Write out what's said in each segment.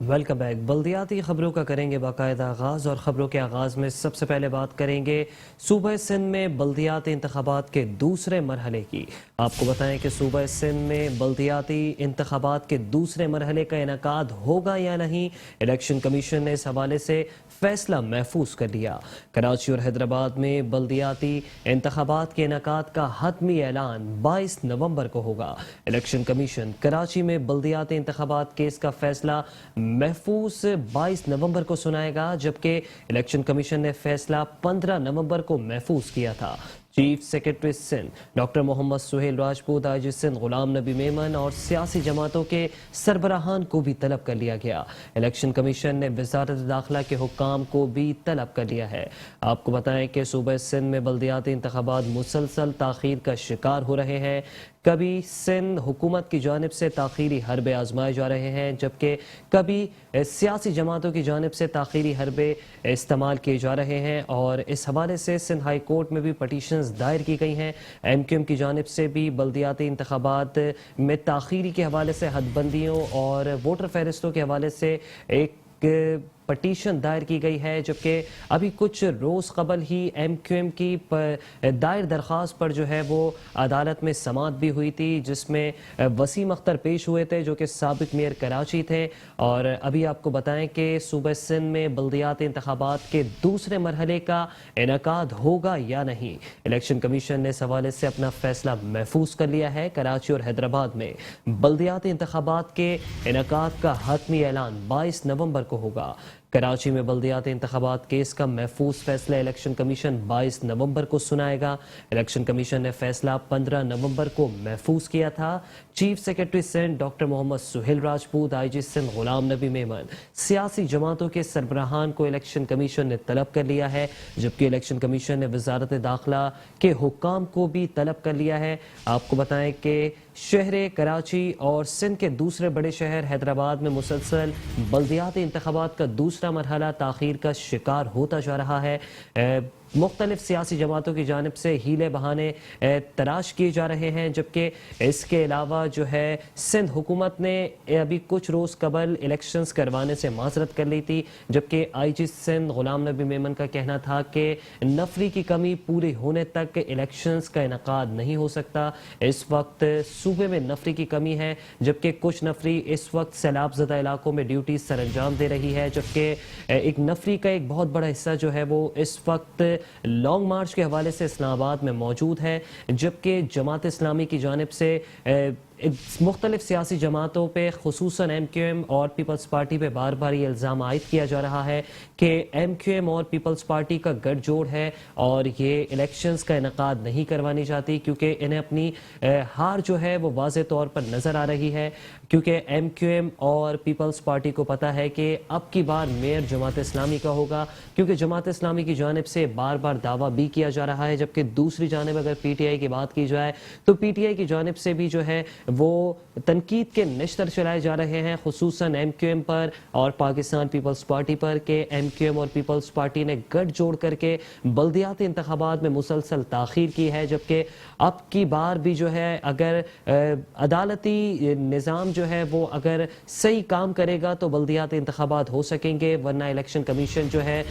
Welcome back. بلدیاتی خبروں کا کریں گے باقاعدہ آغاز، اور خبروں کے آغاز میں سب سے پہلے بات کریں گے صوبہ سندھ میں بلدیاتی انتخابات کے دوسرے مرحلے کی۔ آپ کو بتائیں کہ صوبہ سندھ میں بلدیاتی انتخابات کے دوسرے مرحلے کا انعقاد ہوگا یا نہیں، الیکشن کمیشن نے اس حوالے سے فیصلہ محفوظ کر لیا۔ کراچی اور حیدرآباد میں بلدیاتی انتخابات کے انعقاد کا حتمی اعلان 22 نومبر کو ہوگا۔ الیکشن کمیشن کراچی میں بلدیاتی انتخابات کیس کا فیصلہ محفوظ 22 نومبر کو سنائے گا، جبکہ الیکشن کمیشن نے فیصلہ 15 نومبر کو محفوظ کیا تھا۔ چیف سیکرٹری سندھ ڈاکٹر محمد سہیل راجپوت، آئی جی سندھ غلام نبی میمن اور سیاسی جماعتوں کے سربراہان کو بھی طلب کر لیا گیا۔ الیکشن کمیشن نے وزارت داخلہ کے حکام کو بھی طلب کر لیا ہے۔ آپ کو بتائیں کہ صوبہ سندھ میں بلدیاتی انتخابات مسلسل تاخیر کا شکار ہو رہے ہیں۔ کبھی سندھ حکومت کی جانب سے تاخیری حربے آزمائے جا رہے ہیں، جبکہ کبھی سیاسی جماعتوں کی جانب سے تاخیری حربے استعمال کیے جا رہے ہیں، اور اس حوالے سے سندھ ہائی کورٹ میں بھی پٹیشنز دائر کی گئی ہیں۔ ایم کیو ایم کی جانب سے بھی بلدیاتی انتخابات میں تاخیری کے حوالے سے حد بندیوں اور ووٹر فہرستوں کے حوالے سے ایک پٹیشن دائر کی گئی ہے، جبکہ ابھی کچھ روز قبل ہی ایم کیو ایم کی دائر درخواست پر جو ہے وہ عدالت میں سماعت بھی ہوئی تھی، جس میں وسیم اختر پیش ہوئے تھے جو کہ سابق میئر کراچی تھے۔ اور ابھی آپ کو بتائیں کہ صوبہ سندھ میں بلدیاتی انتخابات کے دوسرے مرحلے کا انعقاد ہوگا یا نہیں، الیکشن کمیشن نے اس حوالے سے اپنا فیصلہ محفوظ کر لیا ہے۔ کراچی اور حیدرآباد میں بلدیاتی انتخابات کے انعقاد کا حتمی اعلان 22 نومبر کو ہوگا۔ کراچی میں بلدیاتی انتخابات کیس کا محفوظ فیصلہ الیکشن کمیشن 22 نومبر کو سنائے گا۔ الیکشن کمیشن نے فیصلہ 15 نومبر کو محفوظ کیا تھا۔ چیف سیکرٹری سندھ ڈاکٹر محمد سہیل راجپوت، آئی جی سندھ غلام نبی میمن، سیاسی جماعتوں کے سربراہان کو الیکشن کمیشن نے طلب کر لیا ہے، جبکہ الیکشن کمیشن نے وزارت داخلہ کے حکام کو بھی طلب کر لیا ہے۔ آپ کو بتائیں کہ شہر کراچی اور سندھ کے دوسرے بڑے شہر حیدرآباد میں مسلسل بلدیاتی انتخابات کا دوسرا مرحلہ تاخیر کا شکار ہوتا جا رہا ہے۔ مختلف سیاسی جماعتوں کی جانب سے ہیلے بہانے تراش کیے جا رہے ہیں، جبکہ اس کے علاوہ جو ہے سندھ حکومت نے ابھی کچھ روز قبل الیکشنز کروانے سے معذرت کر لی تھی، جبکہ آئی جی سندھ غلام نبی میمن کا کہنا تھا کہ نفری کی کمی پوری ہونے تک الیکشنز کا انعقاد نہیں ہو سکتا۔ اس وقت صوبے میں نفری کی کمی ہے، جبکہ کچھ نفری اس وقت سیلاب زدہ علاقوں میں ڈیوٹی سر انجام دے رہی ہے، جبکہ ایک نفری کا ایک بہت بڑا حصہ جو ہے وہ اس وقت لانگ مارچ کے حوالے سے اسلام آباد میں موجود ہے، جبکہ جماعت اسلامی کی جانب سے مختلف سیاسی جماعتوں پہ خصوصاً ایم کیو ایم اور پیپلز پارٹی پہ بار بار یہ الزام عائد کیا جا رہا ہے کہ ایم کیو ایم اور پیپلز پارٹی کا گٹھ جوڑ ہے اور یہ الیکشنز کا انعقاد نہیں کروانی چاہتی، کیونکہ انہیں اپنی ہار جو ہے وہ واضح طور پر نظر آ رہی ہے، کیونکہ ایم کیو ایم اور پیپلز پارٹی کو پتا ہے کہ اب کی بار میئر جماعت اسلامی کا ہوگا، کیونکہ جماعت اسلامی کی جانب سے بار بار دعویٰ بھی کیا جا رہا ہے، جبکہ دوسری جانب اگر پی ٹی آئی کی بات کی جائے تو پی ٹی آئی کی جانب سے بھی جو ہے وہ تنقید کے نشتر چلائے جا رہے ہیں، خصوصاً ایم کیو ایم پر اور پاکستان پیپلز پارٹی پر، کہ ایم کیو ایم اور پیپلز پارٹی نے گٹھ جوڑ کر کے بلدیاتی انتخابات میں مسلسل تاخیر کی ہے، جبکہ اب کی بار بھی جو ہے اگر عدالتی نظام جو ہے وہ اگر صحیح کام کرے گا تو بلدیاتی انتخابات ہو سکیں گے، ورنہ الیکشن کمیشن جو ہے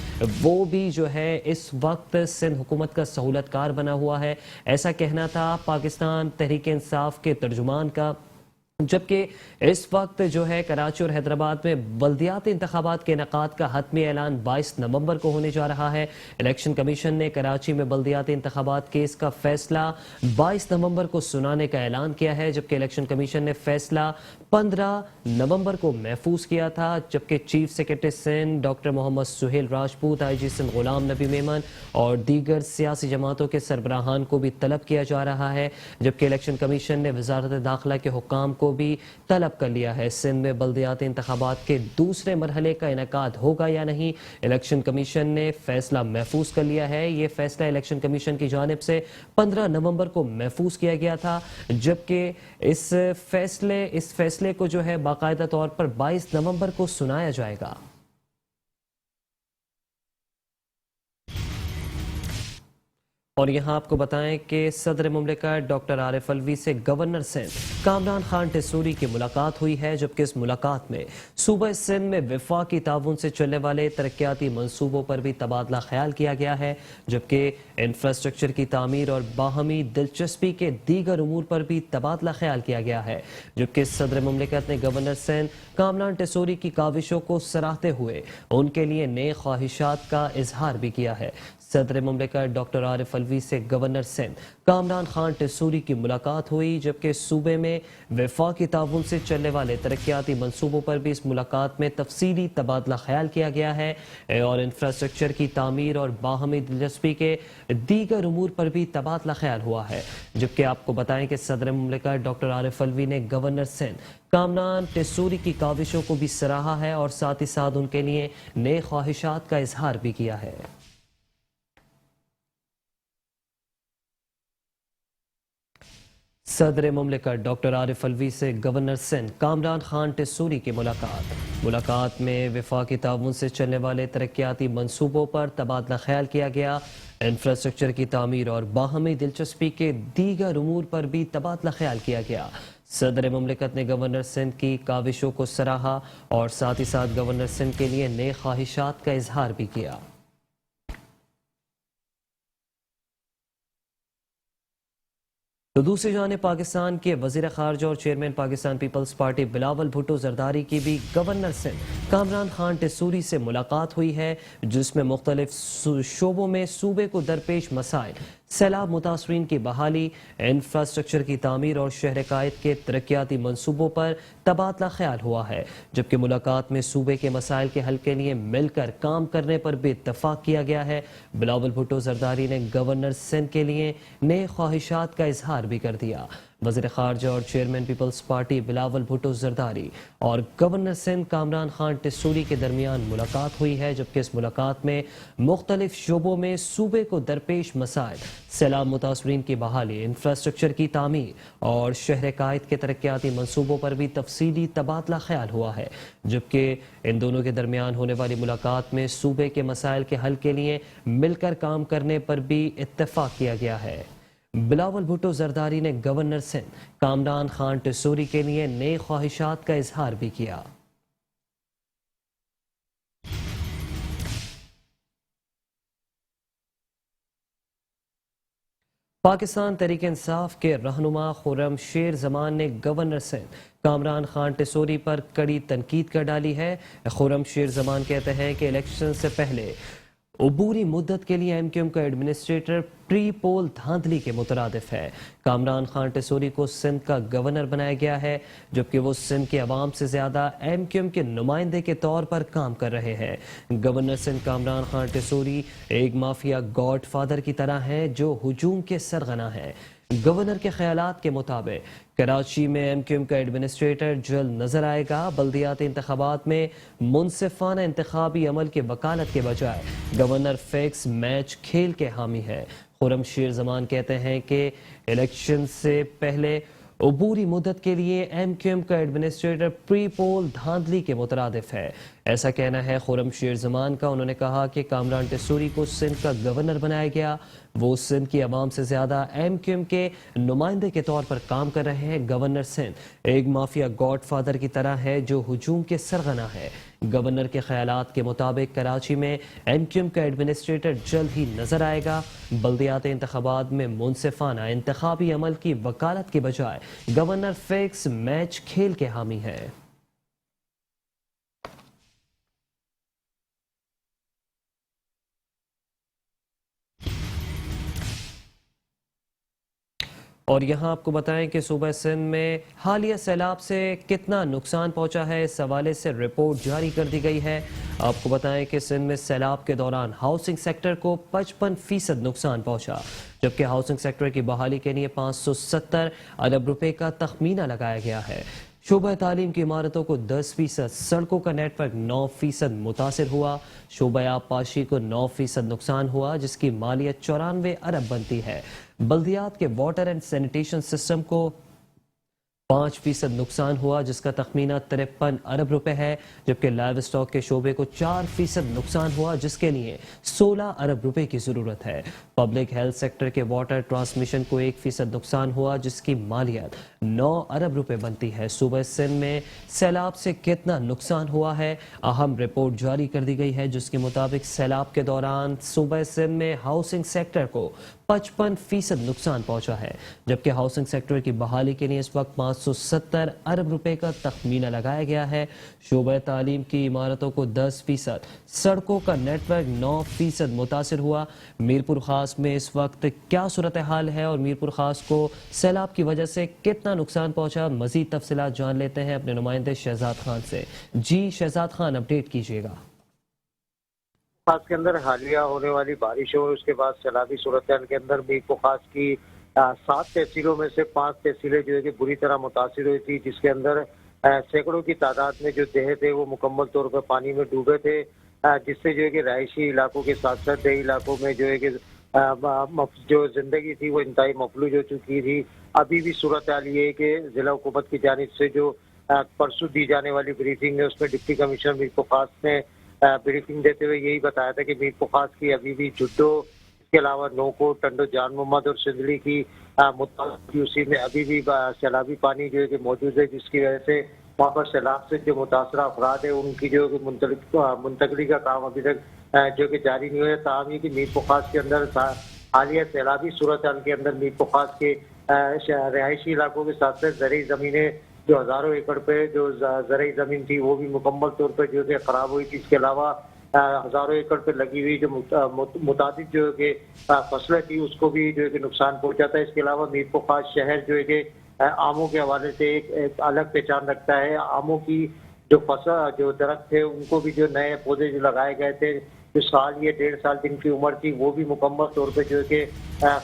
وہ بھی جو ہے اس وقت سندھ حکومت کا سہولت کار بنا ہوا ہے، ایسا کہنا تھا پاکستان تحریک انصاف کے ترجمان کا۔ جبکہ اس وقت جو ہے کراچی اور حیدرآباد میں بلدیاتی انتخابات کے انعقاد کا حتمی اعلان 22 نومبر کو ہونے جا رہا ہے۔ الیکشن کمیشن نے کراچی میں بلدیاتی انتخابات کیس کا فیصلہ 22 نومبر کو سنانے کا اعلان کیا ہے، جبکہ الیکشن کمیشن نے فیصلہ 15 نومبر کو محفوظ کیا تھا، جبکہ چیف سیکرٹری سندھ ڈاکٹر محمد سہیل راجپوت، آئی جی سندھ غلام نبی میمن اور دیگر سیاسی جماعتوں کے سربراہان کو بھی طلب کیا جا رہا ہے، جبکہ الیکشن کمیشن نے وزارت داخلہ کے حکام کو بھی طلب کر لیا ہے۔ سندھ میں بلدیاتی انتخابات کے دوسرے مرحلے کا انعقاد ہوگا یا نہیں، الیکشن کمیشن نے فیصلہ محفوظ کر لیا ہے۔ یہ فیصلہ الیکشن کمیشن کی جانب سے 15 نومبر کو محفوظ کیا گیا تھا، جبکہ اس فیصلے کو جو ہے باقاعدہ طور پر 22 نومبر کو سنایا جائے گا۔ اور یہاں آپ کو بتائیں کہ صدر مملکت ڈاکٹر عارف الوی سے گورنر سندھ کامران خان ٹیسوری کی ملاقات ہوئی ہے، جبکہ اس ملاقات میں صوبہ سندھ میں وفاقی تعاون سے چلنے والے ترقیاتی منصوبوں پر بھی تبادلہ خیال کیا گیا ہے، جبکہ انفراسٹرکچر کی تعمیر اور باہمی دلچسپی کے دیگر امور پر بھی تبادلہ خیال کیا گیا ہے، جبکہ صدر مملکت نے گورنر سندھ کامران ٹیسوری کی کاوشوں کو سراہتے ہوئے ان کے لیے نیک خواہشات کا اظہار بھی کیا ہے۔ صدر مملکت ڈاکٹر عارف الوی سے گورنر سندھ کامران خان ٹیسوری کی ملاقات ہوئی، جبکہ صوبے میں وفاقی تعاون سے چلنے والے ترقیاتی منصوبوں پر بھی اس ملاقات میں تفصیلی تبادلہ خیال کیا گیا ہے اور انفراسٹرکچر کی تعمیر اور باہمی دلچسپی کے دیگر امور پر بھی تبادلہ خیال ہوا ہے، جبکہ آپ کو بتائیں کہ صدر مملکت ڈاکٹر عارف الوی نے گورنر سندھ کامران ٹیسوری کی کاوشوں کو بھی سراہا ہے اور ساتھ ہی ساتھ ان کے لیے نیک خواہشات کا اظہار بھی کیا ہے۔ صدر مملکت ڈاکٹر عارف الوی سے گورنر سندھ کامران خان ٹیسوری کی ملاقات میں وفاقی تعاون سے چلنے والے ترقیاتی منصوبوں پر تبادلہ خیال کیا گیا، انفراسٹرکچر کی تعمیر اور باہمی دلچسپی کے دیگر امور پر بھی تبادلہ خیال کیا گیا۔ صدر مملکت نے گورنر سندھ کی کاوشوں کو سراہا اور ساتھ ہی ساتھ گورنر سندھ کے لیے نیک خواہشات کا اظہار بھی کیا۔ تو دوسری جانب پاکستان کے وزیر خارجہ اور چیئرمین پاکستان پیپلز پارٹی بلاول بھٹو زرداری کی بھی گورنر سندھ کامران خان ٹیسوری سے ملاقات ہوئی ہے، جس میں مختلف شعبوں میں صوبے کو درپیش مسائل، سیلاب متاثرین کی بحالی، انفراسٹرکچر کی تعمیر اور شہر قائد کے ترقیاتی منصوبوں پر تبادلہ خیال ہوا ہے، جبکہ ملاقات میں صوبے کے مسائل کے حل کے لیے مل کر کام کرنے پر بھی اتفاق کیا گیا ہے۔ بلاول بھٹو زرداری نے گورنر سندھ کے لیے نئے خواہشات کا اظہار بھی کر دیا۔ وزیر خارجہ اور چیئرمین پیپلز پارٹی بلاول بھٹو زرداری اور گورنر سندھ کامران خان ٹیسوری کے درمیان ملاقات ہوئی ہے، جبکہ اس ملاقات میں مختلف شعبوں میں صوبے کو درپیش مسائل، سیلاب متاثرین کی بحالی، انفراسٹرکچر کی تعمیر اور شہر قائد کے ترقیاتی منصوبوں پر بھی تفصیلی تبادلہ خیال ہوا ہے، جبکہ ان دونوں کے درمیان ہونے والی ملاقات میں صوبے کے مسائل کے حل کے لیے مل کر کام کرنے پر بھی اتفاق کیا گیا ہے۔ بلاول بھٹو زرداری نے گورنر سندھ کامران خان ٹیسوری کے لیے نئے خواہشات کا اظہار بھی کیا۔ پاکستان تحریک انصاف کے رہنما خرم شیر زمان نے گورنر سندھ کامران خان ٹیسوری پر کڑی تنقید کر ڈالی ہے۔ خرم شیر زمان کہتے ہیں کہ الیکشن سے پہلے عبوری مدت کے لیے ایم کیو ایم کا ایڈمنسٹریٹر پری پول دھاندلی کے مترادف ہے۔ کامران خان ٹیسوری کو سندھ کا گورنر بنایا گیا ہے، جبکہ وہ سندھ کے عوام سے زیادہ ایم کیو ایم کے نمائندے کے طور پر کام کر رہے ہیں۔ گورنر سندھ کامران خان ٹیسوری ایک مافیا گاڈ فادر کی طرح ہیں جو ہجوم کے سرغنہ ہیں۔ گورنر کے خیالات کے مطابق کراچی میں ایم کیو ایم کا ایڈمنسٹریٹر جلد نظر آئے گا۔ بلدیاتی انتخابات میں منصفانہ انتخابی عمل کی وکالت کے بجائے گورنر فکس میچ کھیل کے حامی ہے۔ خرم شیر زمان کہتے ہیں کہ الیکشن سے پہلے عبوری مدت کے لیے ایم کیو ایم کا ایڈمنسٹریٹر پری پول دھاندلی کے مترادف ہے۔ ایسا کہنا ہے خرم شیر زمان کا۔ انہوں نے کہا کہ کامران ٹیسوری کو سندھ کا گورنر بنایا گیا، وہ سندھ کی عوام سے زیادہ ایم کیو ایم کے نمائندے کے طور پر کام کر رہے ہیں۔ گورنر سندھ ایک مافیا گاڈ فادر کی طرح ہے جو ہجوم کے سرغنہ ہے۔ گورنر کے خیالات کے مطابق کراچی میں ایم کیو ایم کا ایڈمنسٹریٹر جلد ہی نظر آئے گا۔ بلدیاتی انتخابات میں منصفانہ انتخابی عمل کی وکالت کے بجائے گورنر فکس میچ کھیل کے حامی ہے۔ اور یہاں آپ کو بتائیں کہ صوبہ سندھ میں حالیہ سیلاب سے کتنا نقصان پہنچا ہے، اس حوالے سے رپورٹ جاری کر دی گئی ہے۔ آپ کو بتائیں کہ سندھ میں سیلاب کے دوران ہاؤسنگ سیکٹر کو 55% نقصان پہنچا، جبکہ ہاؤسنگ سیکٹر کی بحالی کے لیے 570 ارب روپے کا تخمینہ لگایا گیا ہے۔ شعبہ تعلیم کی عمارتوں کو 10%، سڑکوں کا نیٹ ورک 9% متاثر ہوا، شعبہ آبپاشی کو 9% نقصان ہوا جس کی مالیت 94 ارب بنتی ہے۔ بلدیات کے واٹر اینڈ سینیٹیشن سسٹم کو 5% नुकसान हुआ, जिसका तखमीना 53 अरब रुपए है, जबकि लाइव स्टॉक के शोबे को 4% नुकसान हुआ, जिसके लिए 16 अरब रुपए की जरूरत है। पब्लिक हेल्थ सेक्टर के वाटर ट्रांसमिशन को 1% नुकसान हुआ, जिसकी मालियत 9 अरब रुपए बनती है। सूबे सिंध में सैलाब से कितना नुकसान हुआ है, अहम रिपोर्ट जारी कर दी गई है, जिसके मुताबिक सैलाब के दौरान सूबे सिंध में हाउसिंग सेक्टर को 55% नुकसान पहुंचा है, जबकि हाउसिंग सेक्टर की बहाली के लिए इस वक्त 570 अरब रुपए का तखमीना लगाया गया है। शोबे तालीम की इमारतों को 10%, सड़कों का नेटवर्क 9% मुतासिर हुआ। मीरपुर खास में इस वक्त क्या सूरत हाल है और मीरपुर खास को सैलाब की वजह से कितना नुकसान पहुंचा, मजीद तफसीलात जान लेते हैं अपने नुमाइंदे शहजाद खान से। जी शहजाद खान, अपडेट कीजिएगा। खास के अंदर हालिया होने वाली बारिश और उसके बाद सैलाबी सूरत के अंदर मीरपुर खास की 7 तहसीलों में से 5 तहसीलें जो है कि बुरी तरह मुतासिर हुई थी, जिसके अंदर सैकड़ों की तादाद में जो देह थे वो मुकम्मल तौर पर पानी में डूबे थे, जिससे जो है कि रहायशी इलाकों के साथ साथ देही इलाकों में जो है कि जो जिंदगी थी वो इंतहाई मफलूज हो चुकी थी। अभी भी सूरत हाल ये है कि जिला हुकूमत की जानिब से जो परसों दी जाने वाली ब्रीफिंग है उसमें डिप्टी कमिश्नर मीरपुर खास ने ब्रीफिंग देते हुए यही बताया था कि मीरपुर खास की अभी भी जुड्डो, इसके अलावा नोको, टंडो, जान मोहम्मद और सिंदली की उसी में अभी भी सैलाबी पानी जो है कि मौजूद है, जिसकी वजह से वहाँ पर सैलाब से जो मुतासरा अफराद है उनकी जो मुंतकली का काम अभी तक जो कि जारी नहीं हुआ। ताहम ये कि मीरपुर खास के अंदर हालिया सैलाबी सूरत हाल के अंदर मीरपुर खास के रहायशी इलाकों के साथ साथ ज़रई ज़मीनें जो हज़ारों एकड़ पे जो ज़रई ज़मीन थी वो भी मुकम्मल तौर पर जो है ख़राब हुई थी। इसके अलावा हज़ारों एकड़ पे लगी हुई जो मुतादिद जो है कि फसलें थी उसको भी जो है कि नुकसान पहुंचा था। इसके अलावा मीरपुर खास शहर जो है कि आमों के हवाले से एक अलग पहचान रखता है। आमों की जो फसल जो दरख्त थे उनको भी जो नए पौधे जो लगाए गए थे, जो साल या 1.5 साल जिनकी उम्र थी वो भी मुकम्मल तौर पर जो है कि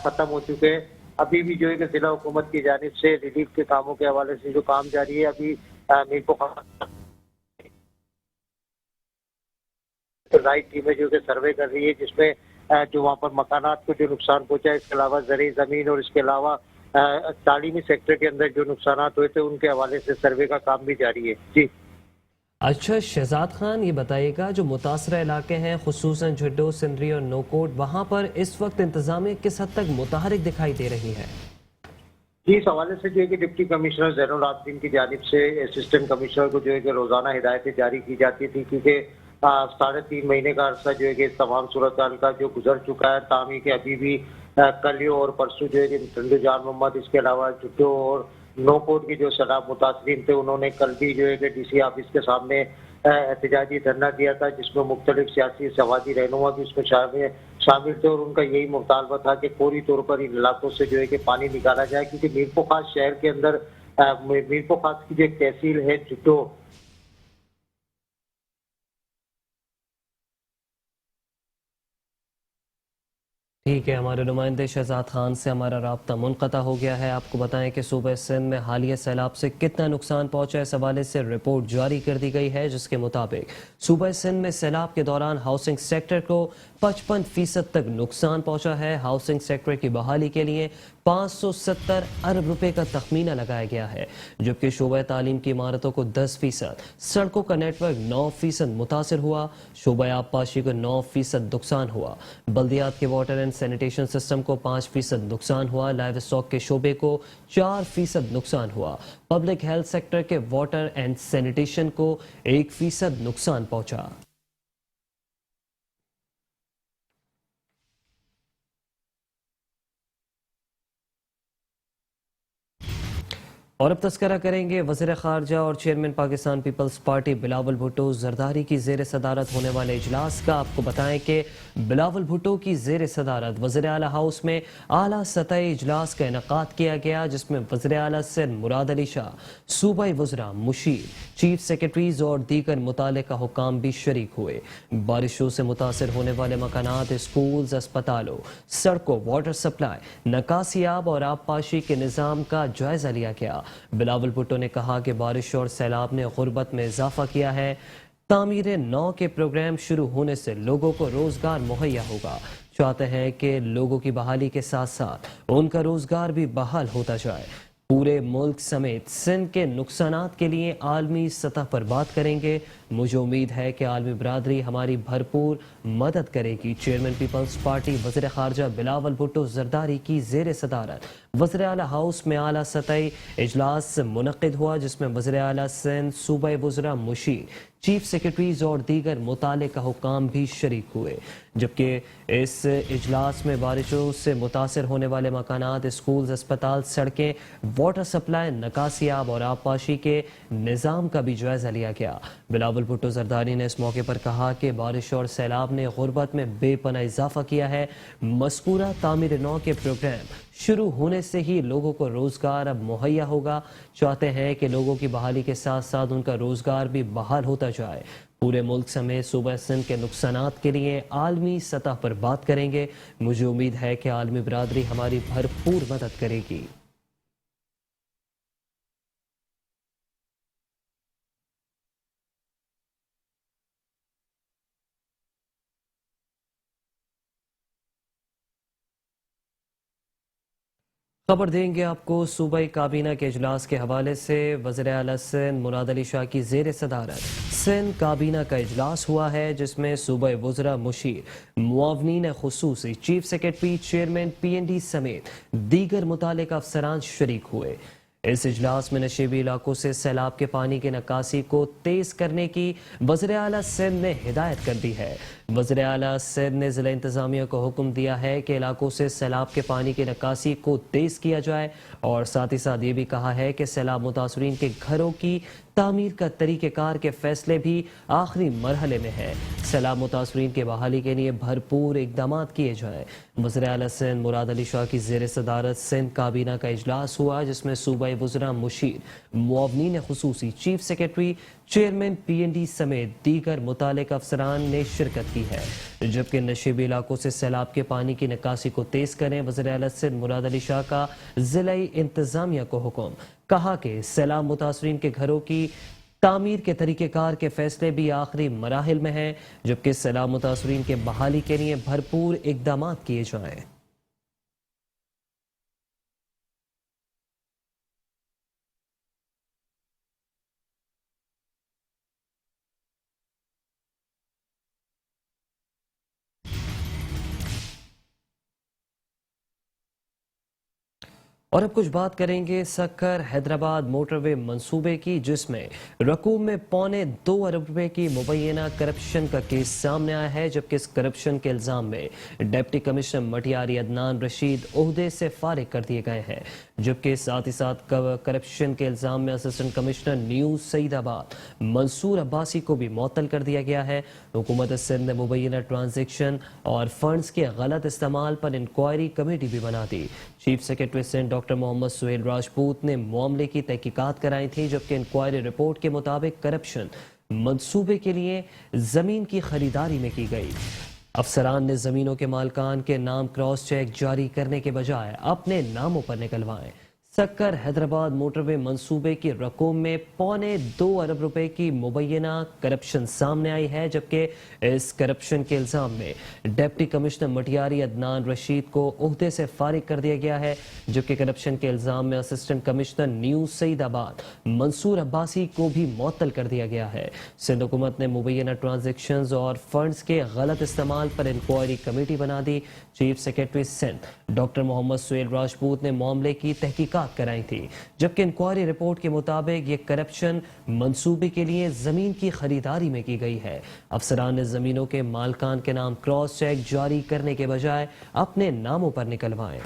ख़त्म हो चुके हैं। अभी भी जो है कि जिला हुकूमत की जानिब से रिलीफ के कामों के हवाले से जो काम जारी है, अभी मीरपुर राइट टीमें जो कि सर्वे कर रही है, जिसमें जो वहाँ पर मकानात को जो नुकसान पहुंचा है, इसके अलावा ज़रई ज़मीन और इसके अलावा तालीमी सेक्टर के अंदर जो नुकसान हुए थे उनके हवाले से सर्वे का काम भी जारी है। जी अच्छा शहजाद खान, ये बताइएगा जो मुतासरा इलाके हैं खुसूसन झुड्डो, सिंदरी और नोकोट, वहाँ पर इस वक्त इंतजामिया किस हद तक मुतहरिक दिखाई दे रही है? जी, इस हवाले से जो है कि डिप्टी कमिश्नर ज़ैनुल आबदीन की जानिब से असिस्टेंट कमिश्नर को जो है कि रोजाना हिदायतें जारी की जाती थी, क्योंकि 3.5 महीने का अरसा जो है कि तमाम सूरत हाल का जो गुजर चुका है, तामी के अभी भी कल और परसों जो है कि टंडो, जान मोहम्मद, इसके अलावा जुड्डो और नोकोट के जो सैलाब मुतासरीन थे उन्होंने कल भी जो है कि DC ऑफिस के सामने एहतजाजी धरना दिया था, जिसमें मुख्तलिफ सियासी समाजी रहनुमा भी उसमें शामिल थे और उनका यही मुतालबा था कि फौरी तौर पर इन इलाकों से जो है कि पानी निकाला जाए, क्योंकि मीरपुर खास शहर के अंदर मीरपुर खास की जो एक तहसील है जुड्डो, ठीक है, हमारे नुमाइंदे शहजाद खान से हमारा राब्ता मुनक़ता हो गया है। आपको बताएं कि सूबे सिंध में हालिया सैलाब से कितना नुकसान पहुंचा, इस हवाले से रिपोर्ट जारी कर दी गई है, जिसके मुताबिक सूबे सिंध में सैलाब के दौरान हाउसिंग सेक्टर को 55% तक नुकसान पहुंचा है। हाउसिंग सेक्टर की बहाली के लिए 570 अरब रुपए का तखमीना लगाया गया है, जबकि शोबा तालीम की इमारतों को 10%, सड़कों का नेटवर्क 9% मुतासर हुआ। शोबा आबपाशी को 9% नुकसान हुआ। बल्दियात के वाटर एंड सैनिटेशन सिस्टम को 5% नुकसान हुआ। लाइव स्टॉक के शोबे को 4% नुकसान हुआ। पब्लिक हेल्थ सेक्टर के वाटर एंड सैनिटेशन को 1% नुकसान पहुंचा। और अब तस्करा करेंगे वज़ीर ख़ारजा और चेयरमैन पाकिस्तान पीपल्स पार्टी बिलावल भुट्टो ज़रदारी की ज़ेर सदारत होने वाले इजलास का। आपको बताएं कि बिलावल भुट्टो की ज़ेर सदारत वज़ीर आला हाउस में आला सतही इजलास का इनकाद किया गया, जिसमें वज़ीर आला सिंध मुराद अली शाह, सूबाई वज़रा, मुशीर, चीफ सेक्रेटरीज और दीगर मुतालिका हुकाम भी शरीक हुए। बारिशों से मुतासर होने वाले मकानात, स्कूल्स, अस्पतालों, सड़कों, वाटर सप्लाई, नकासियाब और आबपाशी के निज़ाम का जायजा लिया गया। बिलावल भुट्टो ने कहा कि बारिश और सैलाब ने गुर्बत में इजाफा किया है। तामीर नौ के प्रोग्राम शुरू होने से लोगों को रोजगार मुहैया होगा। चाहते हैं कि लोगों की बहाली के साथ साथ उनका रोजगार भी बहाल होता जाए। पूरे मुल्क समेत सिंध के नुकसानात के लिए आलमी सतह पर बात करेंगे। मुझे उम्मीद है कि आलमी बरादरी हमारी भरपूर मदद करेगी। चेयरमैन पीपल्स पार्टी वज़ीर ख़ारजा बिलावल भुट्टो जरदारी की ज़ेर सदारत वज़ीर आला हाउस में आला सतही इजलास मुनक़िद हुआ, जिसमें वज़ीर आला सिंध, सूबाई वज़रा मुशीर, चीफ सेक्रेटरीज और दीगर मुतालिका हुकाम भी शरीक हुए। जबकि इस इजलास में बारिशों से मुतासर होने वाले मकानात, स्कूल, अस्पताल, सड़कें, वाटर सप्लाई, नकासी आब और आबपाशी के निज़ाम का भी जायजा लिया गया। बिलावल भुट्टो जरदारी ने इस मौके पर कहा कि बारिश और सैलाब ने गुर्बत में बेपनाह इजाफा किया है। मज़कूरा तामीर नौ के प्रोग्राम शुरू होने से ही लोगों को रोजगार अब मुहैया होगा। चाहते हैं कि लोगों की बहाली के साथ साथ उनका रोजगार भी बहाल होता जाए। पूरे मुल्क समेत सूबा सिंध के नुकसानात के लिए आलमी सतह पर बात करेंगे। मुझे उम्मीद है कि आलमी बरादरी हमारी भरपूर मदद करेगी। खबर देंगे आपको सूबाई काबीना के इजलास के हवाले से। वज़ीर आला सिंध मुराद अली शाह की ज़ेर सदारत सिंध काबीना का इजलास हुआ है, जिसमें सूबाई वज़रा मुशीर, मुआवनीन खुसूसी, चीफ सेक्रेटरी, चेयरमैन PND समेत दीगर मुतालिका अफसरान शरीक हुए। इस इजलास में नशेबी इलाकों से सैलाब के पानी की निकासी को तेज करने की वज़ीर आला सिंध ने हिदायत कर दी है। वज़ीर आला सिंध ने ज़िला इंतज़ामिया को हुक्म दिया है कि इलाकों से सैलाब के पानी की निकासी को तेज किया जाए, और साथ ही साथ ये भी कहा है कि सैलाब मुतासरीन के घरों की तामीर का तरीक़ेकार के फैसले भी आखिरी मरहले में है। सैलाब मुतासरीन के बहाली के लिए भरपूर इकदाम किए जाएँ। वज़ीर आला सिंध मुराद अली शाह की ज़ेर सदारत सिंध काबीना का इजलास हुआ, जिसमें सूबाई वज़रा मुशीर, मुआवनीन खुसूसी, चीफ सेक्रेटरी, चेयरमैन PND समेत दीगर मुतालिका अफसरान ने शिरकत की है। जबकि नशेबी इलाकों से सैलाब के पानी की निकासी को तेज करें, वज़ीर आला सिंध मुराद अली शाह का ज़िलाई इंतज़ामिया को हुक्म, कहा कि सैलाब मुतासरीन के घरों की तामीर के तरीक़ेकार के फैसले भी आखिरी मराहिल में हैं, जबकि सैलाब मुतासरीन के बहाली के लिए भरपूर इकदाम किए जाएँ। और अब कुछ बात करेंगे सक्कर हैदराबाद मोटरवे मंसूबे की, जिसमें रकूम में $2.25 अरब की मुबैना करप्शन का केस सामने आया है। जबकि इस करप्शन के इल्जाम में डिप्टी कमिश्नर मटियारी अदनान रशीद ओहदे से फारिग कर दिए गए हैं। जबकि साथ ही साथ करप्शन के इल्जाम में असिस्टेंट कमिश्नर न्यू सईदाबाद मंसूर अब्बासी को भी मुअत्तल कर दिया गया है। हुकूमत सिंध ने मुबैना ट्रांजेक्शन और फंड्स के गलत इस्तेमाल पर इंक्वायरी कमेटी भी बना दी। Chief secretary Sindh doctor Mohammad Suhail Rajput ने मामले की तहकीकात कराई थी। जबकि इंक्वायरी रिपोर्ट के मुताबिक करप्शन मंसूबे के लिए जमीन की खरीदारी में की गई। अफसरान ने जमीनों के मालकान के नाम क्रॉस चेक जारी करने के बजाय अपने नामों पर निकलवाए। सक्कर हैदराबाद मोटरवे मंसूबे की रकूम में $2.25 अरब की मुबैना करप्शन सामने आई है। जबकि इस करप्शन के इल्जाम में डिप्टी कमिश्नर मटियारी अदनान रशीद को ओहदे से फारिग कर दिया गया है। जबकि करप्शन के इल्जाम में असिस्टेंट कमिश्नर न्यू सईदाबाद मंसूर अब्बासी को भी मुअत्तल कर दिया गया है। सिंध हुकूमत ने मुबैना ट्रांजेक्शंस और फंड्स के गलत इस्तेमाल पर इंक्वायरी कमेटी बना दी। Chief secretary Sindh doctor Mohammad Suhail Rajput ने मामले की तहकीकात कराई थी। जबकि इंक्वायरी रिपोर्ट के मुताबिक ये करप्शन मंसूबे के लिए जमीन की खरीदारी में की गई है। अफसरान ने जमीनों के मालकान के नाम क्रॉस चेक जारी करने के बजाय अपने नामों पर निकलवाए।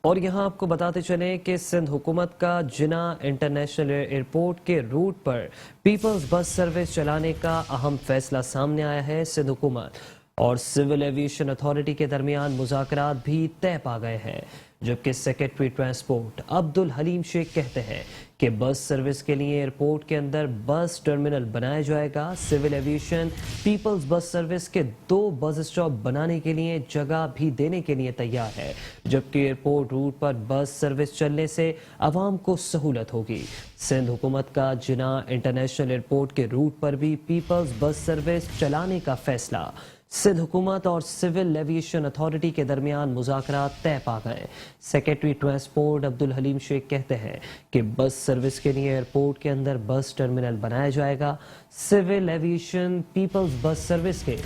और यहाँ आपको बताते चलें कि सिंध हुकूमत का जिना इंटरनेशनल एयरपोर्ट के रूट पर पीपल्स बस सर्विस चलाने का अहम फैसला सामने आया है। सिंध हुकूमत اور سول ایویشن اتھارٹی کے درمیان مذاکرات بھی طے پا گئے ہیں، جبکہ سیکرٹری ٹرانسپورٹ عبدالحلیم شیخ کہتے ہیں کہ بس سروس کے لیے ایئرپورٹ کے اندر بس ٹرمینل بنایا جائے گا۔ Civil aviation peoples bus service کے 2 بس اسٹاپ بنانے کے لیے جگہ بھی دینے کے لیے تیار ہے، جبکہ ایئرپورٹ روٹ پر بس سروس چلنے سے عوام کو سہولت ہوگی۔ سندھ حکومت کا جناح انٹرنیشنل ایئرپورٹ کے روٹ پر بھی پیپلز بس سروس چلانے کا فیصلہ۔ سندھ حکومت اور سول ایویشن اتھارٹی کے درمیان مذاکرات طے پا گئے۔ سیکرٹری ٹرانسپورٹ عبدالحلیم شیخ کہتے ہیں کہ بس سروس کے لیے ایئرپورٹ کے اندر بس ٹرمینل بنایا جائے گا۔ Civil aviation peoples bus service کے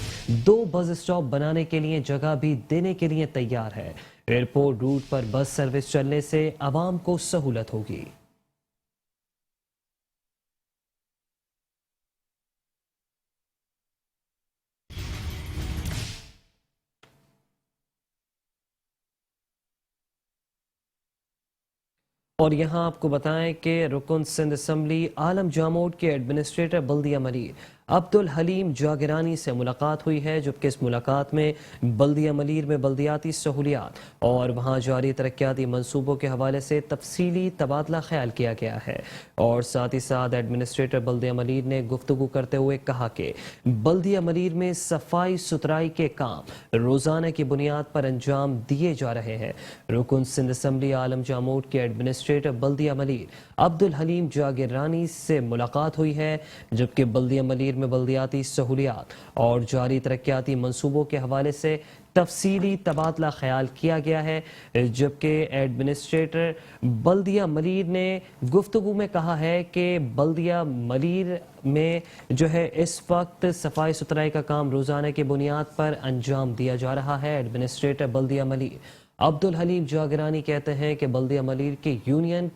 2 بس اسٹاپ بنانے کے لیے جگہ بھی دینے کے لیے تیار ہے۔ ایئرپورٹ روٹ پر بس سروس چلنے سے عوام کو سہولت ہوگی۔ اور یہاں آپ کو بتائیں کہ رکن سندھ اسمبلی عالم جاموٹ کے ایڈمنسٹریٹر بلدیہ ملیر عبدالحلیم جاگرانی سے ملاقات ہوئی ہے، جبکہ اس ملاقات میں بلدیہ ملیر میں بلدیاتی سہولیات اور وہاں جاری ترقیاتی منصوبوں کے حوالے سے تفصیلی تبادلہ خیال کیا گیا ہے۔ اور ساتھ ہی ساتھ ایڈمنسٹریٹر بلدیہ ملیر نے گفتگو کرتے ہوئے کہا کہ بلدیہ ملیر میں صفائی ستھرائی کے کام روزانہ کی بنیاد پر انجام دیے جا رہے ہیں۔ رکن سندھ اسمبلی عالم جاموٹ کے ایڈمنسٹریٹر بلدیہ ملیر عبدالحلیم جاگرانی سے ملاقات ہوئی ہے، جبکہ بلدیہ ملیر میں بلدیاتی سہولیات اور جاری ترقیاتی منصوبوں کے حوالے سے تفصیلی تبادلہ خیال کیا گیا ہے، جبکہ ایڈمنسٹریٹر بلدیہ ملیر نے گفتگو میں کہا ہے کہ بلدیہ ملیر میں جو ہے اس وقت صفائی ستھرائی کا کام روزانہ کی بنیاد پر انجام دیا جا رہا ہے۔ ایڈمنسٹریٹر بلدیہ ملیر عبدالحلیم جاگرانی کہتے ہیں کہ بلدیہ ملیر کی یونین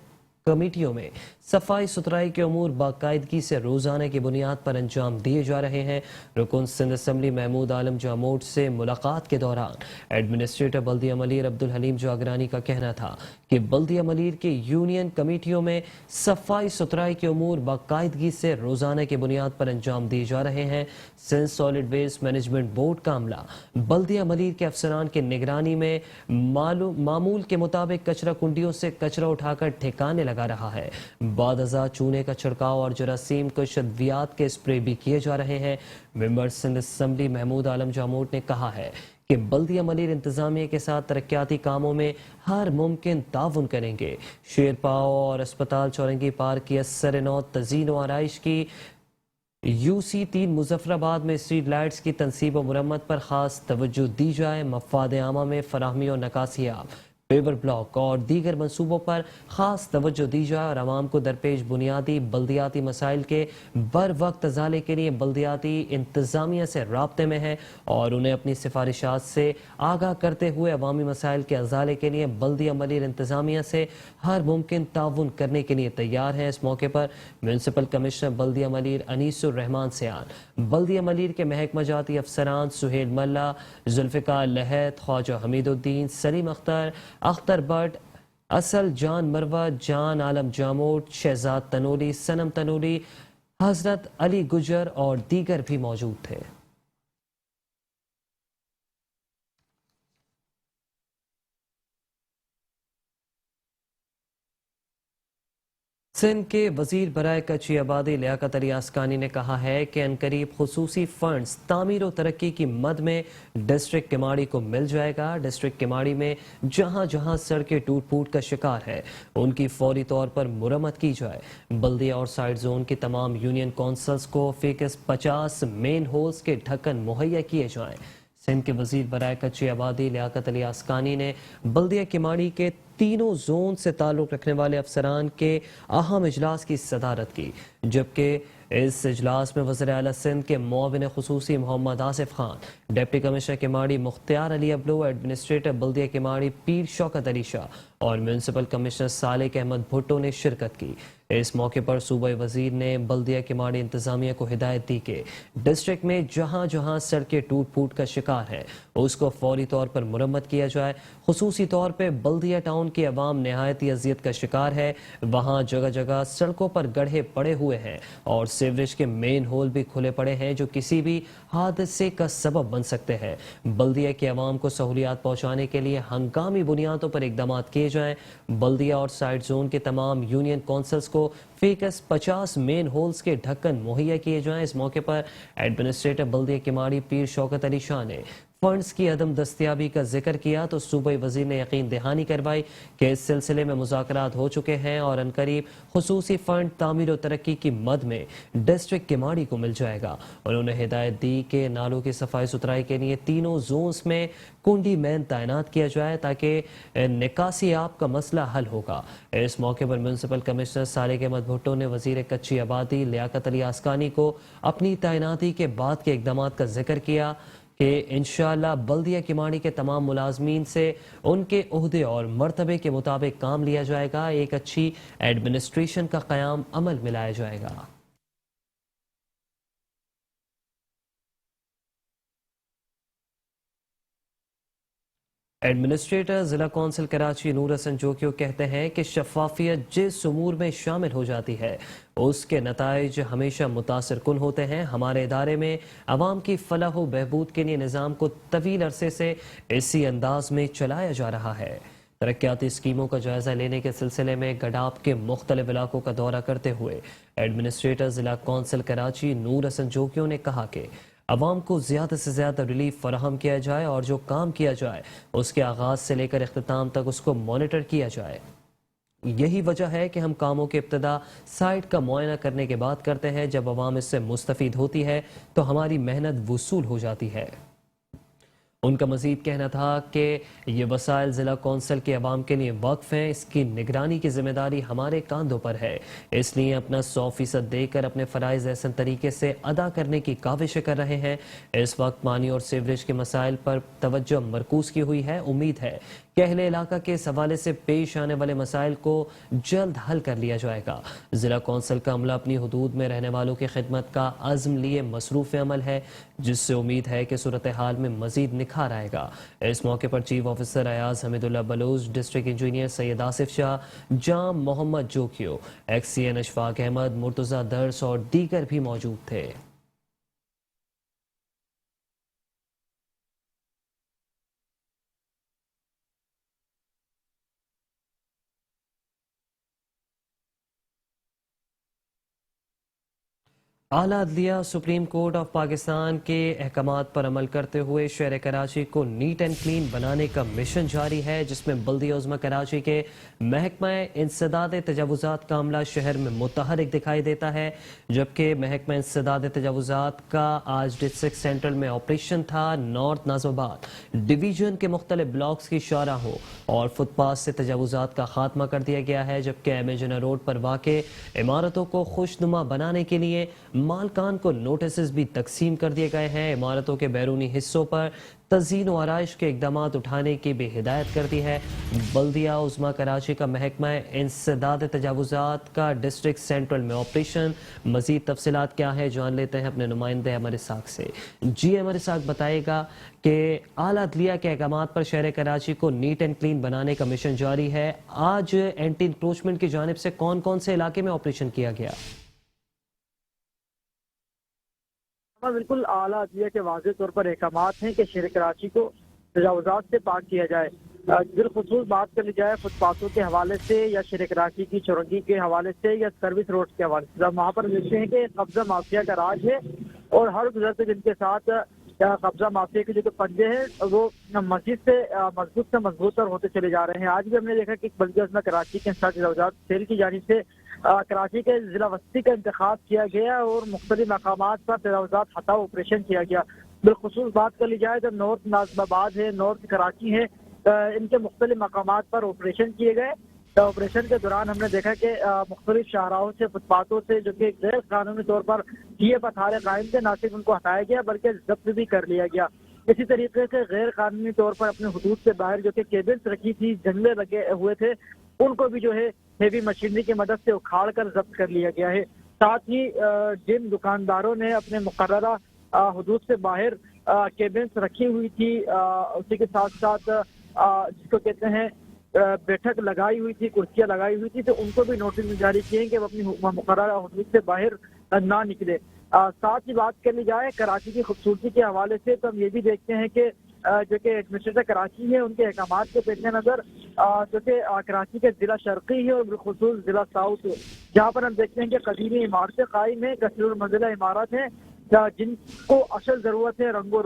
کمیٹیوں میں صفائی ستھرائی کے امور باقاعدگی سے روزانہ کی بنیاد پر انجام دیے جا رہے ہیں۔ رکن سندھ اسمبلی محمود عالم جاموٹ سے ملاقات کے دوران ایڈمنسٹریٹر بلدیہ ملیر عبدالحلیم جاگرانی کا کہنا تھا کہ بلدیہ ملیر کی یونین کمیٹیوں میں صفائی ستھرائی کے امور باقاعدگی سے روزانہ کی بنیاد پر انجام دیے جا رہے ہیں۔ Sindh solid waste management board کا عملہ بلدیہ ملیر کے افسران کی نگرانی میں معمول کے مطابق کچرا کنڈیوں سے کچرا اٹھا کر ٹھکانے لگا رہا ہے۔ بعد ازاں چونے کا چھڑکاؤ اور جراثیم کش ادویات کے اسپرے بھی کیے جا رہے ہیں۔ ممبر سندھ اسمبلی محمود عالم جاموٹ نے کہا ہے کہ بلدیہ ملیر انتظامیہ کے ساتھ ترقیاتی کاموں میں ہر ممکن تعاون کریں گے۔ شیرپاؤ اور اسپتال چورنگی پارک کی اثر نو تزئین و آرائش کی UC 3 مظفر آباد میں اسٹریٹ لائٹس کی تنصیب و مرمت پر خاص توجہ دی جائے۔ مفاد عامہ میں فراہمی و نکاسیاب پیور بلاک اور دیگر منصوبوں پر خاص توجہ دی جائے اور عوام کو درپیش بنیادی بلدیاتی مسائل کے بر وقت ازالے کے لیے بلدیاتی انتظامیہ سے رابطے میں ہے اور انہیں اپنی سفارشات سے آگاہ کرتے ہوئے عوامی مسائل کے ازالے کے لیے بلدیہ ملیر انتظامیہ سے ہر ممکن تعاون کرنے کے لیے تیار ہیں۔ اس موقع پر میونسپل کمشنر بلدیہ ملیر انیس الرحمان سیال، بلدیہ ملیر کے محکمہ جاتی افسران سہیل ملا، ذوالفقار لہت، خواجہ حمید الدین، سلیم اختر بٹ، اصل جان مروہ، جان عالم جاموٹ، شہزاد تنولی، سنم تنولی، حضرت علی گجر اور دیگر بھی موجود تھے۔ سندھ کے وزیر برائے کچی آبادی لیاقت علی اسکانی نے کہا ہے کہ عنقریب خصوصی فنڈز تعمیر و ترقی کی مد میں ڈسٹرکٹ کماڑی کو مل جائے گا۔ ڈسٹرکٹ کماڑی میں جہاں جہاں سڑکیں ٹوٹ پھوٹ کا شکار ہے ان کی فوری طور پر مرمت کی جائے۔ بلدیہ اور سائڈ زون کی تمام یونین کونسلز کو فیکس 50 مین ہولز کے ڈھکن مہیا کیے جائیں۔ سندھ کے وزیر برائے کچی آبادی لیاقت علی اسکانی نے بلدیہ کماڑی کے تینوں زون سے تعلق رکھنے والے افسران کے اہم اجلاس کی صدارت کی، جبکہ اس اجلاس میں وزیر اعلیٰ سندھ کے معاون خصوصی محمد آصف خان، ڈپٹی کمشنر کماڑی مختار علی ابلو، ایڈمنسٹریٹر بلدیہ کماڑی پیر شوکت علی شاہ اور میونسپل کمشنر صالح احمد بھٹو نے شرکت کی۔ इस मौके पर सूबाई वजीर ने बल्दिया किमाड़ी इंतजामिया को हिदायत दी कि डिस्ट्रिक्ट में जहां जहां सड़कें टूट फूट का शिकार हैं उसको फौरी तौर पर मुरम्मत किया जाए। खुसूसी तौर पर बल्दिया टाउन की आवाम नहायती अजियत का शिकार है। वहां जगह जगह सड़कों पर गड्ढे पड़े हुए हैं और सीवरेज के मेन होल भी खुले पड़े हैं जो किसी भी हादसे का सबब बन सकते हैं। बल्दिया की आवाम को सहूलियात पहुंचाने के लिए हंगामी बुनियादों पर इकदाम किए जाएं। बल्दिया और साइड जोन के तमाम यूनियन काउंसिल्स को फीकस 50 मेन होल्स के ढक्कन मुहैया किए जाएं। इस मौके पर एडमिनिस्ट्रेटर बल्दिया किमाड़ी पीर शौकत अली शाह ने फंड्स की अदम दस्तियाबी का जिक्र किया तो सूबाई वजीर ने यकीन दहानी करवाई कि इस सिलसिले में मुज़ाकरात हो चुके हैं और अनकरीब खुसूसी फंड तामीर और तरक्की की मद में डिस्ट्रिक्ट किमाड़ी को मिल जाएगा। उन्होंने हिदायत दी कि नालों की सफाई सुथराई के लिए तीनों जोन्स में कुंडी मैन तैनात किया जाए ताकि निकासी आब का मसला हल होगा। इस मौके पर म्यूनसिपल कमिश्नर सारिक अहमद भुट्टो ने वजीर कच्ची आबादी लियाकत अली आस्कानी को अपनी तैनाती के बाद के इकदाम का जिक्र किया कि इंशाअल्लाह बल्दिया किमाड़ी के तमाम मुलाजमीन से उनके ओहदे और मर्तबे के मुताबिक काम लिया जाएगा। एक अच्छी एडमिनिस्ट्रेशन का क़याम अमल में लाया जाएगा। एडमिनिस्ट्रेटर जिला कौंसिल कराची नूर हसन जोकियो कहते हैं कि शफाफियत जिस उमूर में शामिल हो जाती है उसके नताइज हमेशा मुतासर कुन होते हैं। हमारे इदारे में आवाम की फलाह व बहबूद के लिए निज़ाम को तवील अरसे से इसी अंदाज में चलाया जा रहा है। तरक्याती स्कीमों का जायजा लेने के सिलसिले में गडाप के मुख्तलिफ इलाकों का दौरा करते हुए एडमिनिस्ट्रेटर जिला कौंसिल कराची नूर हसन जोकियो ने कहा कि अवाम को ज़्यादा से ज़्यादा रिलीफ फराहम किया जाए और जो काम किया जाए उसके आगाज़ से लेकर इख्तिताम तक उसको मॉनिटर किया जाए। यही वजह है कि हम कामों के इब्तदा साइट का मुआयना करने के बाद करते हैं। जब अवाम इससे मुस्तफ़ीद होती है तो हमारी मेहनत वसूल हो जाती है। उनका मजीद कहना था कि ये वसाइल ज़िला कौंसिल के अवाम के लिए वक्फ हैं, इसकी निगरानी की जिम्मेदारी हमारे कांधों पर है, इसलिए अपना 100% देकर अपने फ़राइज़ ऐसे तरीके से अदा करने की काविशें कर रहे हैं। इस वक्त पानी और सीवरेज के मसाइल पर तवज्जो मरकूज़ की हुई है। उम्मीद है कि अहले इलाका के इस हवाले से पेश आने वाले मसाइल को जल्द हल कर लिया जाएगा। ज़िला कौंसिल का अमला अपनी हदूद में रहने वालों की खिदमत का अज़्म लिए मसरूफ़ अमल है, जिससे उम्मीद है कि सूरत हाल में मजीद निखार आएगा। इस मौके पर chief officer Ayaz Hamidullah Baloch, district engineer Syed Asif Shah, Jam Mohammad Jokhio, XCN Ashfaq Ahmed, Murtaza Dars और दीगर भी मौजूद थे। आला अदलिया सुप्रीम कोर्ट ऑफ पाकिस्तान के अहकामात पर अमल करते हुए शहर कराची को नीट एंड क्लीन बनाने का मिशन जारी है, जिसमें बल्दिया उज़्मा कराची के महकमा इंसदाद तजावुज़ात का अमला शहर में मुतहरिक दिखाई देता है, जबकि महकमा इंसदाद तजावुज़ात का आज डिस्ट्रिक्ट सेंट्रल में ऑपरेशन था। नॉर्थ नाज़िमाबाद डिवीजन के मुख्तलिफ ब्लॉक्स की शाहराहों और फुटपाथ से तजावुज़ात का खात्मा कर दिया गया है, जबकि एमेजना रोड पर वाक़े इमारतों को खुशनुमा बनाने के लिए मालकान को नोटिस भी तकसीम कर दिए गए हैं। इमारतों के बैरूनी हिस्सों पर तज़ीन व आराइश के इकदाम उठाने की भी हिदायत कर दी है। बल्दिया उज़्मा कराची का महकमा इंसदाद तजावुज़ात का डिस्ट्रिक्ट सेंट्रल में ऑपरेशन। मज़ीद तफसीलात क्या है जान लेते हैं अपने नुमाइंदे अमर इसाक से। जी अमर इसाक बताएगा कि आला अदलिया के अहकामात पर शहर कराची को नीट एंड क्लीन बनाने का मिशन जारी है। आज एंटी इंक्रोचमेंट की जानिब से कौन कौन से इलाके में ऑपरेशन किया गया? बिल्कुल आला अदलिया के वाज़ेह तौर पर अहकामात हैं कि शहर कराची को तजावुज़ात से पाक किया जाए। बिलखुसूस बात कर ली जाए फुटपाथों के हवाले से या शहर कराची की चौरंगी के हवाले से या सर्विस रोड के हवाले से, वहाँ पर देखते हैं कि कब्जा माफिया का राज है और हर गुजरते दिन के साथ कब्जा माफिया के जो पंजे हैं वो मस्जिद से मजबूत होते चले जा रहे हैं। आज भी हमने देखा कि बल्दिया उज़्मा कराची के तजावुज़ात सेल की जानिब से कराची के जिला वस्ती का इंतखाब किया गया और मुख्तलिफ मकामात पर तजावुज़ात हटाओ ऑपरेशन किया गया। बिलखुसूस बात कर ली जाए तो नॉर्थ नाज़िमाबाद है, नॉर्थ कराची है, इनके मुख्तलिफ मकामात पर ऑपरेशन किए गए। ऑपरेशन के दौरान हमने देखा कि मुख्तलिफ शाहराहों से फुटपाथों से जो कि गैर कानूनी तौर पर ये पथारे कायम थे, न सिर्फ उनको हटाया गया बल्कि जब्त भी कर लिया गया। इसी तरीके से गैर कानूनी तौर पर अपने हुदूद से बाहर जो कि केबल्स रखी थी, जंगले लगे हुए थे, उनको भी जो है हेवी मशीनरी की मदद से उखाड़ कर जब्त कर लिया गया है। साथ ही जिन दुकानदारों ने अपने मुकर्ररा हदूद से बाहर केबिन्स रखी हुई थी, उसी के साथ साथ जिसको कहते हैं बैठक लगाई हुई थी, कुर्सियां लगाई हुई थी, तो उनको भी नोटिस जारी किए कि वो अपनी मुकर्ररा हदूद से बाहर ना निकले। साथ ही बात कर ली जाए कराची की खूबसूरती के हवाले से, तो हम ये भी देखते हैं कि जो कि एडमिनिस्ट्रेटर कराची है उनके अहकाम के पेश नज़र जो कि कराची के ज़िला शर्की है और बिलखुसूस ज़िला साउथ, जहाँ पर हम देखते हैं कि कदीमी इमारतें कायम हैं, कसीरुल मंजिला इमारत हैं, जिनको असल ज़रूरत है रंगो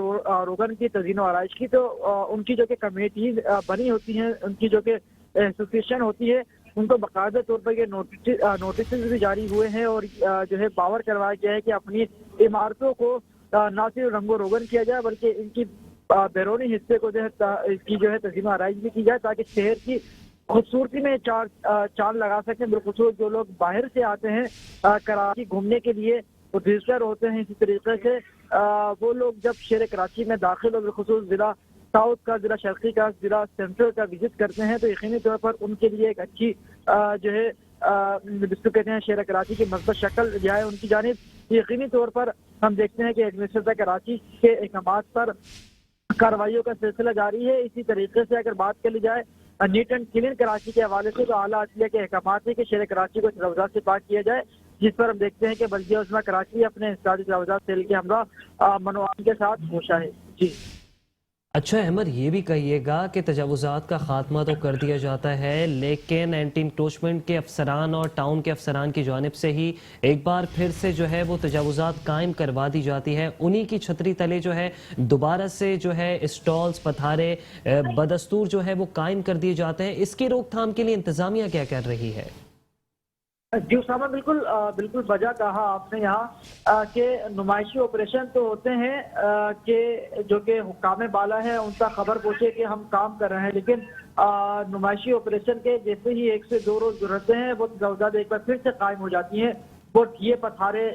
रोगन की, तज़ीन व आराइश की, तो उनकी जो कि कमेटीज बनी होती हैं, उनकी जो कि एसोसिएशन होती है, उनको बाकायदा तौर पर ये नोटिस भी जारी हुए हैं और जो है पावर करवाया गया है कि अपनी इमारतों को न सिर्फ रंगो रोगन किया जाए बल्कि इनकी बैरूनी हिस्से को जो है इसकी जो है तज़ीन आराइश भी की जाए, ताकि शहर की खूबसूरती में चांद लगा सकें। बिलखुसूस जो लोग बाहर से आते हैं कराची घूमने के लिए, वो विजिटर होते हैं, इसी तरीके से वो लोग जब शहर कराची में दाखिल और बिलखुसूस ज़िला साउथ का, ज़िला शर्की का, ज़िला सेंट्रल का विजिट करते हैं, तो यकीनी तौर पर उनके लिए एक अच्छी जो है जिसको कहते हैं शहर कराची की मज़बूत शक्ल जाए उनकी जानिब। यकीनी तौर पर हम देखते हैं कि एडमिनिस्ट्रेटर कराची के अहकाम पर कार्रवाइयों का सिलसिला जारी है। इसी तरीके से अगर बात कर ली जाए नीट एंड क्लीन कराची के हवाले से, तो आला अदलिया के अहकाम है कि शहर कराची को तजावुज़ात से पाक किया जाए, जिस पर हम देखते हैं कि बल्दिया उस्मा कराची अपने इंसदादी तजावुज़ात सेल के हमरा मनोआन के साथ घोषा है। जी अच्छा अहमद, ये भी कहिएगा कि तजावुज़ात का खात्मा तो कर दिया जाता है, लेकिन एंटी इंक्रोचमेंट के अफसरान और टाउन के अफसरान की जानिब से ही एक बार फिर से जो है वो तजावुज़ात कायम करवा दी जाती है। उन्हीं की छतरी तले जो है दोबारा से जो है स्टॉल्स, पथारे बदस्तूर जो है वो कायम कर दिए जाते हैं। इसकी रोकथाम के लिए इंतज़ामिया क्या कर रही है? जी उसामा, बिल्कुल वजह कहा आपने यहाँ कि नुमाइशी ऑपरेशन तो होते हैं कि जो कि हुक्काम बाला है उनका खबर पहुंचे कि हम काम कर रहे हैं, लेकिन नुमाइशी ऑपरेशन के जैसे ही 1 से 2 रोज गुजरते हैं वो तजावुज़ात एक बार फिर से कायम हो जाती हैं। वो ये पथारे,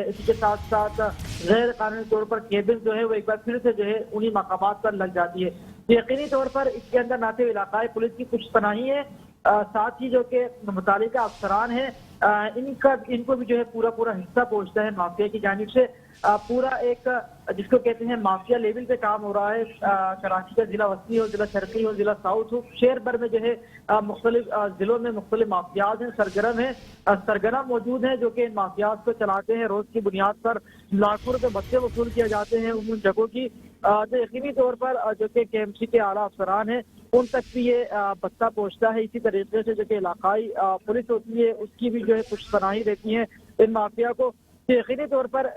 इसके साथ साथ गैर कानूनी तौर पर केबिन जो है वो एक बार फिर से जो है उन्हीं मकामात पर लग जाती है। यकीनी तौर पर इसके अंदर ना सिर्फ इलाकाई पुलिस की कुछ पनाही है, साथ ही जो कि मुतालिका अफसरान है इनको भी जो है पूरा हिस्सा पहुंचता है माफिया की जानिब से। पूरा एक जिसको कहते हैं माफिया लेवल पे काम हो रहा है। कराची का जिला वस्ती हो, जिला शर्की हो, जिला साउथ हो, शहर भर में जो है मुख्तलिफ जिलों में मुख्तलिफ माफियाज हैं, सरगर्म मौजूद हैं जो कि इन माफियाज को चलाते हैं। रोज की बुनियाद पर लाखों रुपए भत्ते वसूल किए जाते हैं उन जगहों की। तो यकीनी तौर पर जो कि KMC के आला अफसरान हैं उन तक भी ये भत्ता पहुंचता है। इसी तरीके से जो कि इलाकाई पुलिस होती है उसकी भी जो है कुछ पनाही रहती है इन माफिया को। तो यकीनी तौर पर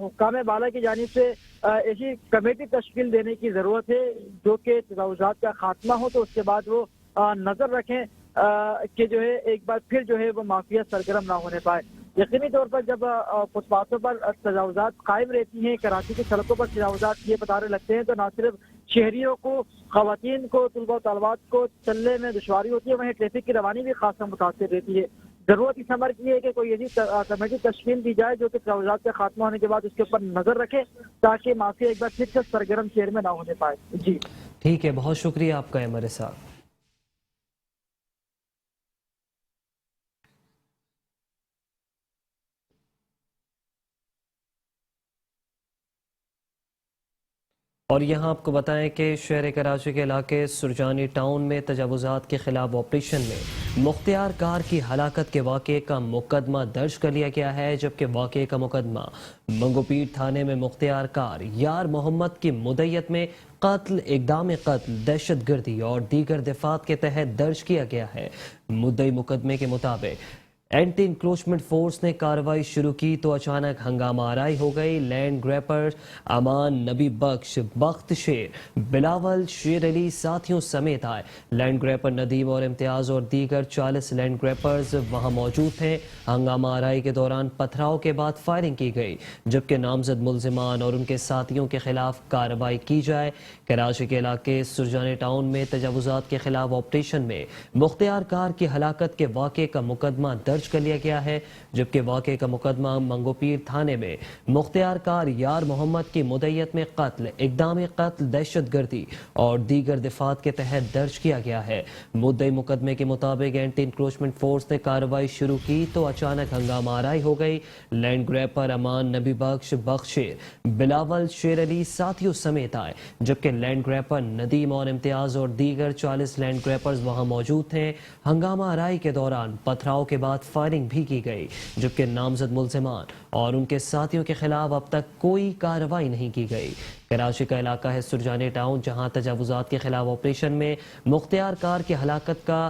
हुक्काम बाला की जानिब से ऐसी कमेटी तश्कील देने की जरूरत है जो कि तजावुज़ात का खात्मा हो, तो उसके बाद वो नजर रखें कि जो है एक बार फिर जो है वो माफिया सरगर्म ना होने पाए। यकीनी तौर पर जब फुटपाथों पर तजावुज़ात कायम रहती हैं, कराची की सड़कों पर तजावुज़ात ये पतारे लगते हैं, तो न सिर्फ शहरियों को, खवातीन को, तलबा तलबात को चलने में दुश्वारी होती है, वहीं ट्रैफिक की रवानी भी खासा मुतासिर रहती है। जरूरत इस अमर की है कि कोई ऐसी कमेटी तश्कील दी जाए जो कि तजावुज़ात का खात्मा होने के बाद उसके ऊपर नजर रखे, ताकि माफिया एक बार फिर से सरगर्म शहर में ना होने पाए। जी ठीक है, बहुत शुक्रिया आपका हमारे साथ। और यहाँ आपको बताएं कि शहर कराची के इलाके सुरजानी टाउन में तजावुज़ात के खिलाफ ऑपरेशन में मुख्तियार कार की हलाकत के वाक़े का मुकदमा दर्ज कर लिया गया है, जबकि वाक़े का मुकदमा मंगोपीर थाने में मुख्तियार कार यार मोहम्मद की मुद्दत में कत्ल, इक़दाम कत्ल, दहशत गर्दी और दीगर दफात के तहत दर्ज किया गया है। मुद्दई मुकदमे के मुताबिक एंटी इंक्रोचमेंट फोर्स ने कार्रवाई शुरू की तो अचानक हंगामा आराई हो गई। लैंड ग्रैपर अमान, नबी बख्श, बख्त शेर, बिलावल, शेर अली साथियों समेत आए। लैंड ग्रैपर नदीम और इम्तियाज और दीगर 40 लैंड ग्रैपर्स वहां मौजूद थे। हंगामा आराई के दौरान पथराव के बाद फायरिंग की गई, जबकि नामजद मुल्जिमान और उनके साथियों के खिलाफ कार्रवाई की जाए। कराची के इलाके सुरजानी टाउन में तजावुज़ात के खिलाफ ऑपरेशन में मुख्तियार कार की हलाकत के वाक़े का मुकदमा दर्ज درج کر لیا گیا ہے، جبکہ واقعے کا مقدمہ منگوپیر تھانے میں مختار کار یار محمد کی مدعیت میں قتل، اقدام قتل، دہشت گردی اور دیگر دفعات کے تحت درج کیا گیا ہے۔ مدعی مقدمے کے مطابق اینٹی انکروچمنٹ فورس نے کارروائی شروع کی تو اچانک ہنگامہ آرائی ہو گئی۔ لینڈ گریپر امان، نبی بخش، بخشیر، بلاول، شیر علی ساتھیوں سمیت آئے، جبکہ لینڈ گریپر ندیم اور امتیاز اور دیگر 40 لینڈ گریپرز وہاں موجود تھے۔ ہنگامہ آرائی کے دوران پتھراؤ کے بعد فائرنگ بھی کی گئی، جبکہ نامزد ملزمان اور ان کے ساتھیوں کے خلاف اب تک کوئی کارروائی نہیں کی گئی۔ کراچی کا علاقہ ہے سرجانی ٹاؤن، جہاں تجاوزات کے خلاف آپریشن میں مختار کار کی ہلاکت کا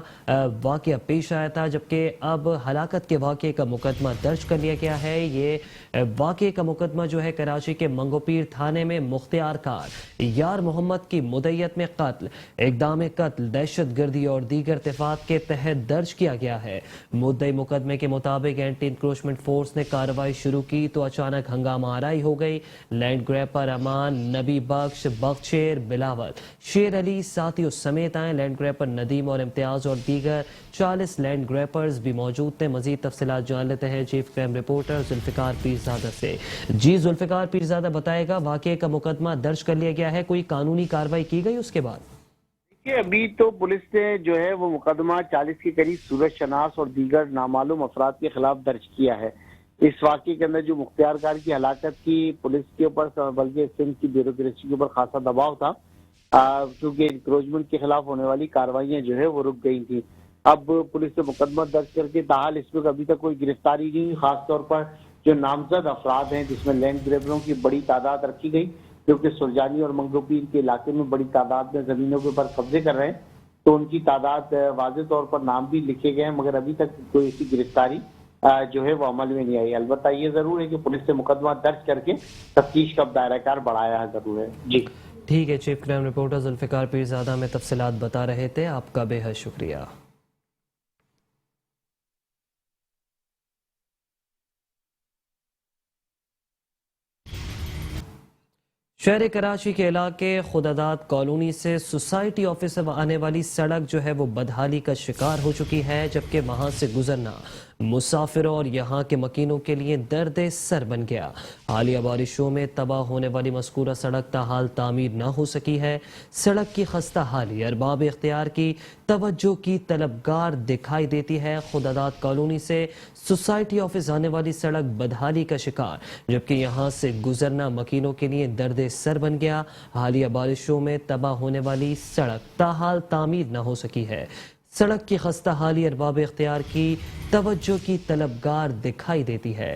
واقعہ پیش آیا تھا، جبکہ اب ہلاکت کے واقعے کا مقدمہ درج کر لیا گیا ہے۔ یہ واقعے کا مقدمہ جو ہے کراچی کے منگوپیر تھانے میں مختار کار یار محمد کی مدعیت میں قتل، اقدام قتل، دہشت گردی اور دیگر دفعات کے تحت درج کیا گیا ہے۔ مدعی مقدمے کے مطابق اینٹی انکروچمنٹ فورس نے کارروائی شروع کی تو اچانک ہنگامہ آرائی ہو گئی۔ لینڈ گریپر امان، نبی بخش، بخشیر، بلاول، شیر علی ساتھیوں سمیت آئے۔ لینڈ گریپر ندیم اور امتیاز اور دیگر 40 لینڈ گریپرز بھی موجود تھے۔ مزید تفصیلات جان لیتے ہیں chief crime reporter Zulfiqar Pirzada سے۔ جی ذوالفقار پیرزادہ، بتائے گا واقعے کا مقدمہ درج کر لیا گیا ہے، کوئی قانونی کارروائی کی گئی اس کے بعد؟ ابھی تو پولیس نے جو ہے وہ مقدمہ 40 کے قریب سورج شناس اور دیگر نامعلوم افراد کے خلاف درج کیا ہے۔ اس واقعے کے اندر جو مختار کار کی ہلاکت کی پولیس کے اوپر بلکہ سندھ کی بیوروکریسی کے اوپر خاصا دباؤ تھا، کیونکہ انکروچمنٹ کے خلاف ہونے والی کاروائیاں جو ہے وہ رک گئی تھیں۔ اب پولیس نے مقدمہ درج کر کے تاحال اس میں ابھی تک کوئی گرفتاری نہیں، خاص طور پر جو نامزد افراد ہیں جس میں لینڈ گریبروں کی بڑی تعداد رکھی گئی، کیونکہ سرجانی اور منگوپیر کے علاقے میں بڑی تعداد میں زمینوں کے اوپر قبضے کر رہے ہیں، تو ان کی تعداد واضح طور پر نام بھی لکھے گئے ہیں، مگر ابھی تک کوئی ایسی گرفتاری جو ہے وہ عمل میں نہیں آئی۔ البتہ یہ ضرور ہے کہ پولیس نے مقدمہ درج کر کے تفتیش کا دائرہ کار بڑھایا ہے، ضرور ہے۔ جی ٹھیک ہے، chief crime reporter Zulfiqar Pirzada میں تفصیلات بتا رہے تھے، آپ کا بے حد شکریہ۔ شہر کراچی کے علاقے خداداد کالونی سے سوسائٹی آفس سے آنے والی سڑک جو ہے وہ بدحالی کا شکار ہو چکی ہے، جبکہ وہاں سے گزرنا مسافروں اور یہاں کے مکینوں کے لیے درد سر بن گیا۔ حالیہ بارشوں میں تباہ ہونے والی مذکورہ سڑک تاحال تعمیر نہ ہو سکی ہے۔ سڑک کی خستہ حالی ارباب اختیار کی توجہ کی طلبگار دکھائی دیتی ہے۔ خداداد کالونی سے سوسائٹی آفس آنے والی سڑک بدحالی کا شکار، جبکہ یہاں سے گزرنا مکینوں کے لیے درد سر بن گیا۔ حالیہ بارشوں میں تباہ ہونے والی سڑک تاحال تعمیر نہ ہو سکی ہے۔ سڑک کی خستہ حالی ارباب اختیار کی توجہ کی طلبگار دکھائی دیتی ہے۔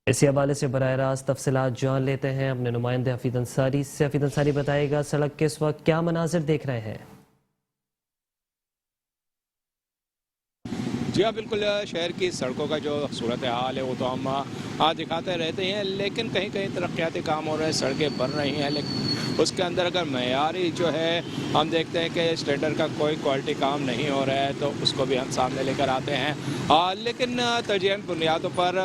اسی حوالے سے براہ راست تفصیلات جان لیتے ہیں اپنے نمائندے حفیظ انصاری سے۔ حفیظ انصاری، بتائے گا سڑک کے اس وقت کیا مناظر دیکھ رہے ہیں؟ جی ہاں، بالکل شہر کی سڑکوں کا جو صورتحال ہے وہ تو ہم دکھاتے رہتے ہیں، لیکن کہیں کہیں ترقیاتی کام ہو رہے ہیں، سڑکیں بن رہی ہیں، لیکن اس کے اندر اگر معیاری جو ہے ہم دیکھتے ہیں کہ اسٹینڈرڈ کا کوئی کوالٹی کام نہیں ہو رہا ہے تو اس کو بھی ہم سامنے لے کر آتے ہیں۔ لیکن ترجیحی بنیادوں پر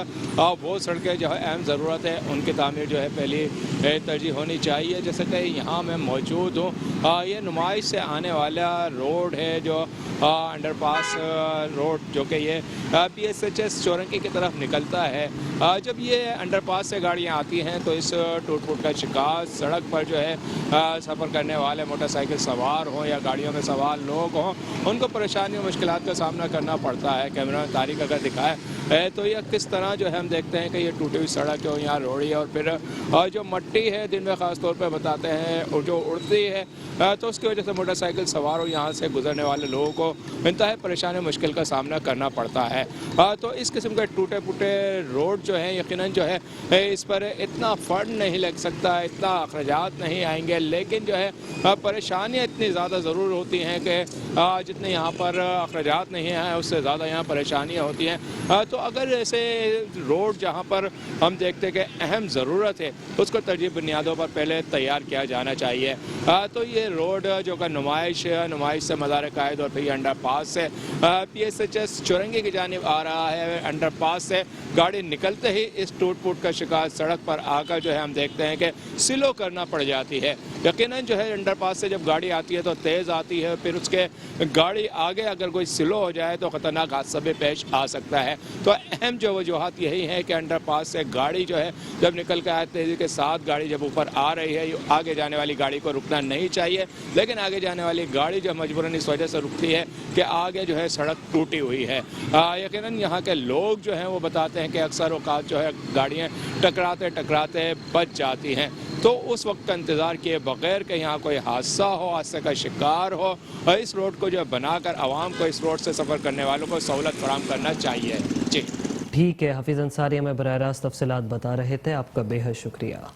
وہ سڑکیں جو ہے اہم ضرورت ہے ان کی تعمیر جو ہے پہلی ترجیح ہونی چاہیے۔ جیسے کہ یہاں میں موجود ہوں، یہ نمائش سے آنے والا روڈ ہے جو انڈر پاس روڈ، جو کہ یہ PSHS چورنکی کی طرف نکلتا ہے۔ جب یہ انڈر پاس سے گاڑیاں آتی ہیں تو اس ٹوٹ پھوٹ کا شکار سڑک پر جو ہے سفر کرنے والے موٹر سائیکل سوار ہوں یا گاڑیوں میں سوار لوگ ہوں، ان کو پریشانی اور مشکلات کا سامنا کرنا پڑتا ہے۔ کیمرہ میں تاریخ اگر دکھائے تو یہ کس طرح جو ہے ہم دیکھتے ہیں کہ یہ ٹوٹی ہوئی سڑک ہے، یہاں روڑی ہے، اور پھر جو مٹی ہے دن میں خاص طور پہ بتاتے ہیں اور جو اڑتی ہے تو اس کی وجہ سے موٹر سائیکل سوار ہو یہاں سے گزرنے والے لوگوں کو انتہائی پریشانی مشکل کا سامنا کرنا پڑتا ہے۔ تو اس قسم کے ٹوٹے پھوٹے روڈ جو ہیں یقیناً جو ہے اس پر اتنا فنڈ نہیں لگ سکتا، اتنا اخراجات نہیں آئیں گے، لیکن جو ہے پریشانیاں اتنی زیادہ ضرور ہوتی ہیں کہ جتنے یہاں پر اخراجات نہیں ہیں اس سے زیادہ یہاں پریشانیاں ہوتی ہیں۔ تو اگر ایسے روڈ جہاں پر ہم دیکھتے ہیں کہ اہم ضرورت ہے اس کو ترجیحی بنیادوں پر پہلے تیار کیا جانا چاہیے۔ تو یہ روڈ جو کہ نمائش سے مزار قائد اور پھر انڈر پاس سے PSHS چورنگی کی جانب آ رہا ہے، انڈر پاس سے گاڑی نکلتے ہی اس ٹوٹ پھوٹ کا شکار سڑک پر آ کر جو ہے ہم دیکھتے ہیں کہ سلو کرنا پڑ جاتی ہے۔ यकीनन जो है अंडर पास से जब गाड़ी आती है तो तेज़ आती है, फिर उसके गाड़ी आगे अगर कोई स्लो हो जाए तो ख़तरनाक हादसा भी पेश आ सकता है। तो अहम जो वजूहत यही है कि अंडर पास से गाड़ी जो है जब निकल के आए तेज़ी के साथ गाड़ी जब ऊपर आ रही है, आगे जाने वाली गाड़ी को रुकना नहीं चाहिए, लेकिन आगे जाने वाली गाड़ी जो मजबूरन इस वजह से रुकती है कि आगे जो है सड़क टूटी हुई है। यकीनन यहाँ के लोग जो हैं वो बताते हैं कि अक्सर औकात जो है गाड़ियाँ टकराते बच जाती हैं, तो उस वक्त का इंतज़ार किए बगैर कि यहाँ कोई हादसा हो, हादसे का शिकार हो, और इस रोड को जो है बनाकर आवाम को इस रोड से सफ़र करने वालों को सहूलत फराहम करना चाहिए। जी ठीक है, हफीज़ अंसारी हमें बराह रास्त तफसीलात बता रहे थे, आपका बेहद शुक्रिया।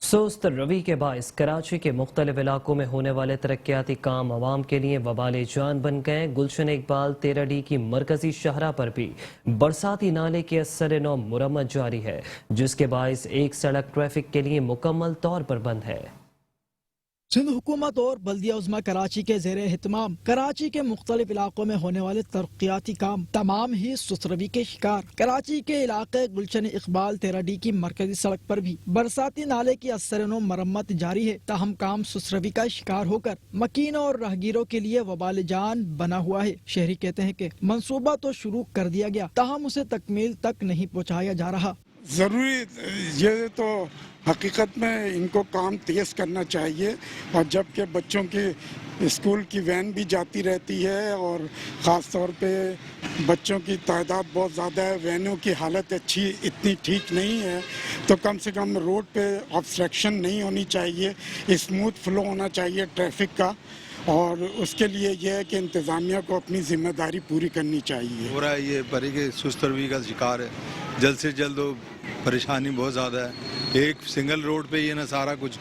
सुस्त रवि के बायस कराची के मुख्तलिफ इलाकों में होने वाले तरक्याती काम आवाम के लिए वबाल जान बन गए। गुलशन इकबाल 13D की मरकजी शाहरा पर भी बरसाती नाले की असर नौ मुरम्मत जारी है, जिसके बायस एक सड़क ट्रैफिक के लिए मुकम्मल तौर पर बंद है। सिंध हुकूमत और बल्दिया उज़्मा कराची के ज़ेरे एहतमाम कराची के मुख्तलिफ इलाकों में होने वाले तरक्याती काम तमाम ही सुस्त रवि के शिकार। कराची के इलाके गुलशन इकबाल 13D की मरकजी सड़क पर भी बरसाती नाले की असरनो मरम्मत जारी है, ताहम काम सुस्त रवि का शिकार होकर मकीनों और राहगीरों के लिए वबाल जान बना हुआ है। शहरी कहते हैं कि मंसूबा तो शुरू कर दिया गया, ताहम उसे तकमील तक नहीं पहुँचाया जा रहा। ज़रूरी ये तो हकीकत में इनको काम तेज़ करना चाहिए, और जबकि बच्चों की स्कूल की वैन भी जाती रहती है और ख़ास तौर पे बच्चों की तादाद बहुत ज़्यादा है, वैनों की हालत इतनी ठीक नहीं है, तो कम से कम रोड पे ऑब्स्ट्रक्शन नहीं होनी चाहिए, स्मूथ फ्लो होना चाहिए ट्रैफिक का, और उसके लिए यह है कि इंतज़ामिया को अपनी ज़िम्मेदारी पूरी करनी चाहिए। हो रहा है ये परी के सुस्त रवि का शिकार है, जल्द से जल्द वो परेशानी बहुत ज़्यादा है। एक सिंगल रोड पे ये ना सारा कुछ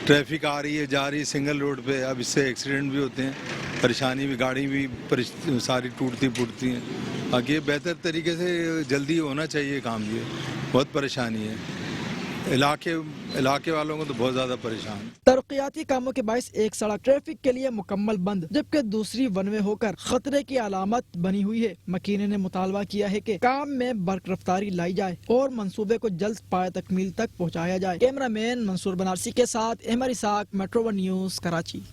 ट्रैफिक आ रही है जा रही है सिंगल रोड पे, अब इससे एक्सीडेंट भी होते हैं, परेशानी भी, गाड़ी भी सारी टूटती फूटती हैं। बाकी ये बेहतर तरीके से जल्दी होना चाहिए काम, ये बहुत परेशानी है, इलाके वालों को तो बहुत ज्यादा परेशान। तरक्याती कामों के बायस एक सड़क ट्रैफिक के लिए मुकम्मल बंद, जबकि दूसरी वन वे होकर खतरे की अलामत बनी हुई है। मकीने ने मुतालबा किया है कि काम में बर्क रफ्तारी लाई जाए और मंसूबे को जल्द पाए तकमील तक पहुँचाया जाए। कैमरामैन मंसूर बनारसी के साथ अहमद इसाक, मेट्रो 1 न्यूज़, कराची।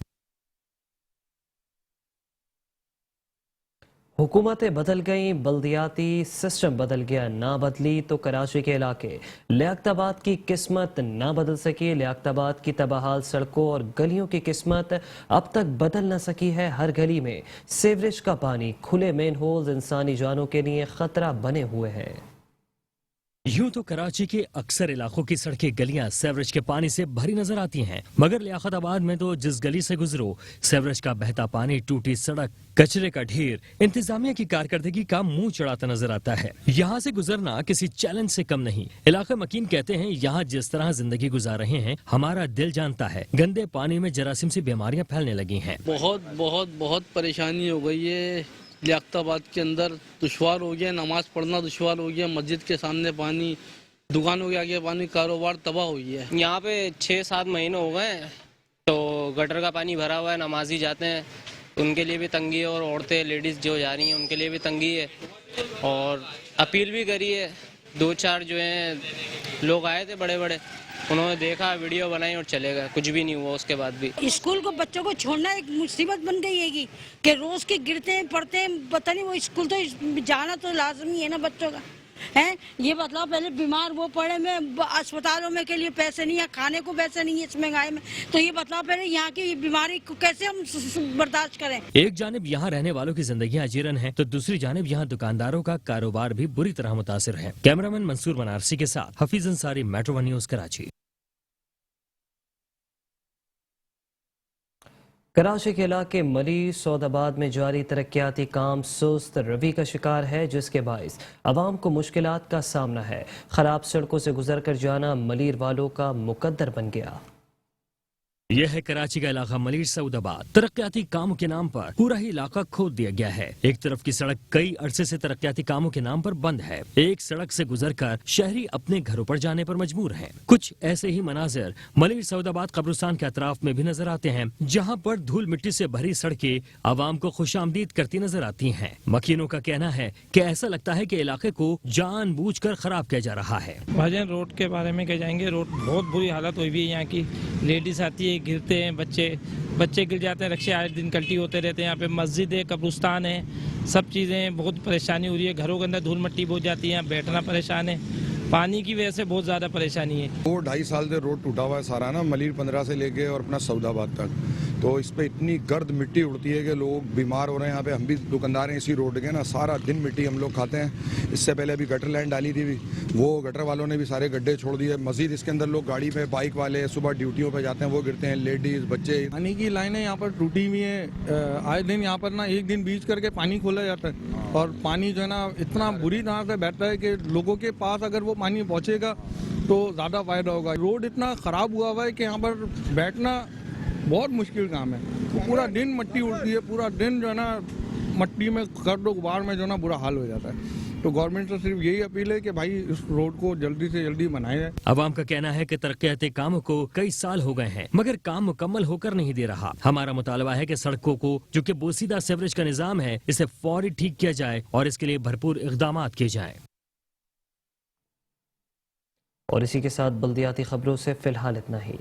हुकूमतें बदल गई, बल्दियाती सिस्टम बदल गया, ना बदली तो कराची के इलाके लियाकताबाद की किस्मत ना बदल सकी। लियाकताबाद की तबाहाल सड़कों और गलियों की किस्मत अब तक बदल न सकी है। हर गली में सीवरेज का पानी, खुले मेन होल्स इंसानी जानों के लिए खतरा बने हुए हैं। यूं तो कराची के अक्सर इलाकों की सड़कें गलियां सीवरेज के पानी से भरी नजर आती हैं, मगर लियाकताबाद में तो जिस गली से गुजरो सीवरेज का बहता पानी, टूटी सड़क, कचरे का ढेर, इंतजामिया की कारकर्दगी का मुंह चढ़ाता नजर आता है। यहाँ से गुजरना किसी चैलेंज से कम नहीं। इलाका मकीन कहते हैं, यहाँ जिस तरह जिंदगी गुजार रहे हैं हमारा दिल जानता है, गंदे पानी में जरासीम से बीमारियां फैलने लगी हैं। बहुत परेशानी हो गई है। लियाकताबाद के अंदर दुश्वार हो गया, नमाज पढ़ना दुश्वार हो गया, मस्जिद के सामने पानी, दुकानों के आगे पानी, कारोबार तबाह हुई है। यहाँ पे 6-7 महीने हो गए तो गटर का पानी भरा हुआ है, नमाजी जाते हैं उनके लिए भी तंगी है, और औरतें लेडीज़ जो जा रही हैं उनके लिए भी तंगी है। और अपील भी करी है, 2-4 जो हैं लोग आए थे बड़े बड़े, उन्होंने देखा, वीडियो बनाई और चले गए, कुछ भी नहीं हुआ उसके बाद भी। स्कूल को बच्चों को छोड़ना एक मुसीबत बन गई है कि रोज के गिरते हैं, पढ़ते हैं, पता नहीं वो स्कूल तो जाना तो लाजमी है ना बच्चों का, है। ये बताओ, पहले बीमार वो पड़े में अस्पतालों में के लिए पैसे नहीं है, खाने को पैसे नहीं है इस महंगाई में, तो ये बताओ पहले यहाँ की बीमारी को कैसे हम बर्दाश्त करें। एक जानिब यहाँ रहने वालों की जिंदगी अजीरन है, तो दूसरी जानिब यहाँ दुकानदारों का कारोबार भी बुरी तरह मुतासिर है। कैमरामैन मंसूर बनारसी के साथ हफीज अंसारी, मेट्रो 1 न्यूज़, कराची। कराची के इलाके मली सौदाबाद में जारी तरक्याती काम सुस्त रवि का शिकार है, जिसके बायस आवाम को मुश्किलात का सामना है। खराब सड़कों से गुजर कर जाना मलीर वालों का मुकद्दर बन गया। यह है कराची का इलाका मलिर सऊदाबाद। तरक्याती कामों के नाम पर पूरा ही इलाका खोद दिया गया है। एक तरफ की सड़क कई अरसे से तरक्याती कामों के नाम पर बंद है। एक सड़क से गुजरकर शहरी अपने घरों पर जाने पर मजबूर हैं। कुछ ऐसे ही मनाजिर मलिर सऊदाबाद कब्रिस्तान के अतराफ में भी नजर आते हैं, जहाँ पर धूल मिट्टी से भरी सड़कें आवाम को खुशामदीद करती नजर आती हैं। मकीनों का कहना है कि ऐसा लगता है कि इलाके को जानबूझकर खराब किया जा रहा है। भाईजान, रोड के बारे में कह जाएंगे, रोड बहुत बुरी हालत हुई हुई है। यहाँ की लेडीज आती है, गिरते हैं बच्चे गिर जाते हैं, रक्शे आए दिन कल्टी होते रहते हैं। यहाँ पे मस्जिद है, कब्रिस्तान है, सब चीज़ें बहुत परेशानी हो रही है। घरों के अंदर धूल मिट्टी बहुत जाती है, यहाँ बैठना परेशान है। पानी की वजह से बहुत ज़्यादा परेशानी है। वो 2.5 साल से रोड टूटा हुआ है सारा ना, मलिर 15 से लेके और अपना सऊदाबाद तक। तो इस पे इतनी गर्द मिट्टी उड़ती है कि लोग बीमार हो रहे हैं। यहाँ पे हम भी दुकानदार हैं इसी रोड के ना, सारा दिन मिट्टी हम लोग खाते हैं। इससे पहले अभी गटर लाइन डाली थी, वो गटर वालों ने भी सारे गड्ढे छोड़ दिए। मजीद इसके अंदर लोग गाड़ी पे, बाइक वाले सुबह ड्यूटियों पे जाते हैं, वो गिरते हैं, लेडीज बच्चे। पानी की लाइनें यहाँ पर टूटी हुई है। आए दिन यहाँ पर ना एक दिन बीच करके पानी खोला जाता है और पानी जो है ना इतना बुरी तरह से बहता है कि लोगों के पास अगर वो पानी पहुँचेगा तो ज़्यादा फायदा होगा। रोड इतना ख़राब हुआ हुआ है कि यहाँ पर बैठना बहुत मुश्किल काम है। तो पूरा दिन मिट्टी उड़ती है, पूरा दिन जो है ना मिट्टी में गर्द गुबार में जो है ना बुरा हाल हो जाता है। तो गवर्नमेंट से सिर्फ यही अपील है कि भाई इस रोड को जल्दी से जल्दी बनाया जाए। अवाम का कहना है कि तरक्याती कामों को कई साल हो गए हैं, मगर काम मुकम्मल होकर नहीं दे रहा। हमारा मुतालबा है कि सड़कों को, जो कि बोसीदा सीवरेज का निजाम है, इसे फौरी ठीक किया जाए और इसके लिए भरपूर इक़दाम किए जाएं। और इसी के साथ बल्दियाती खबरों से फिलहाल इतना ही।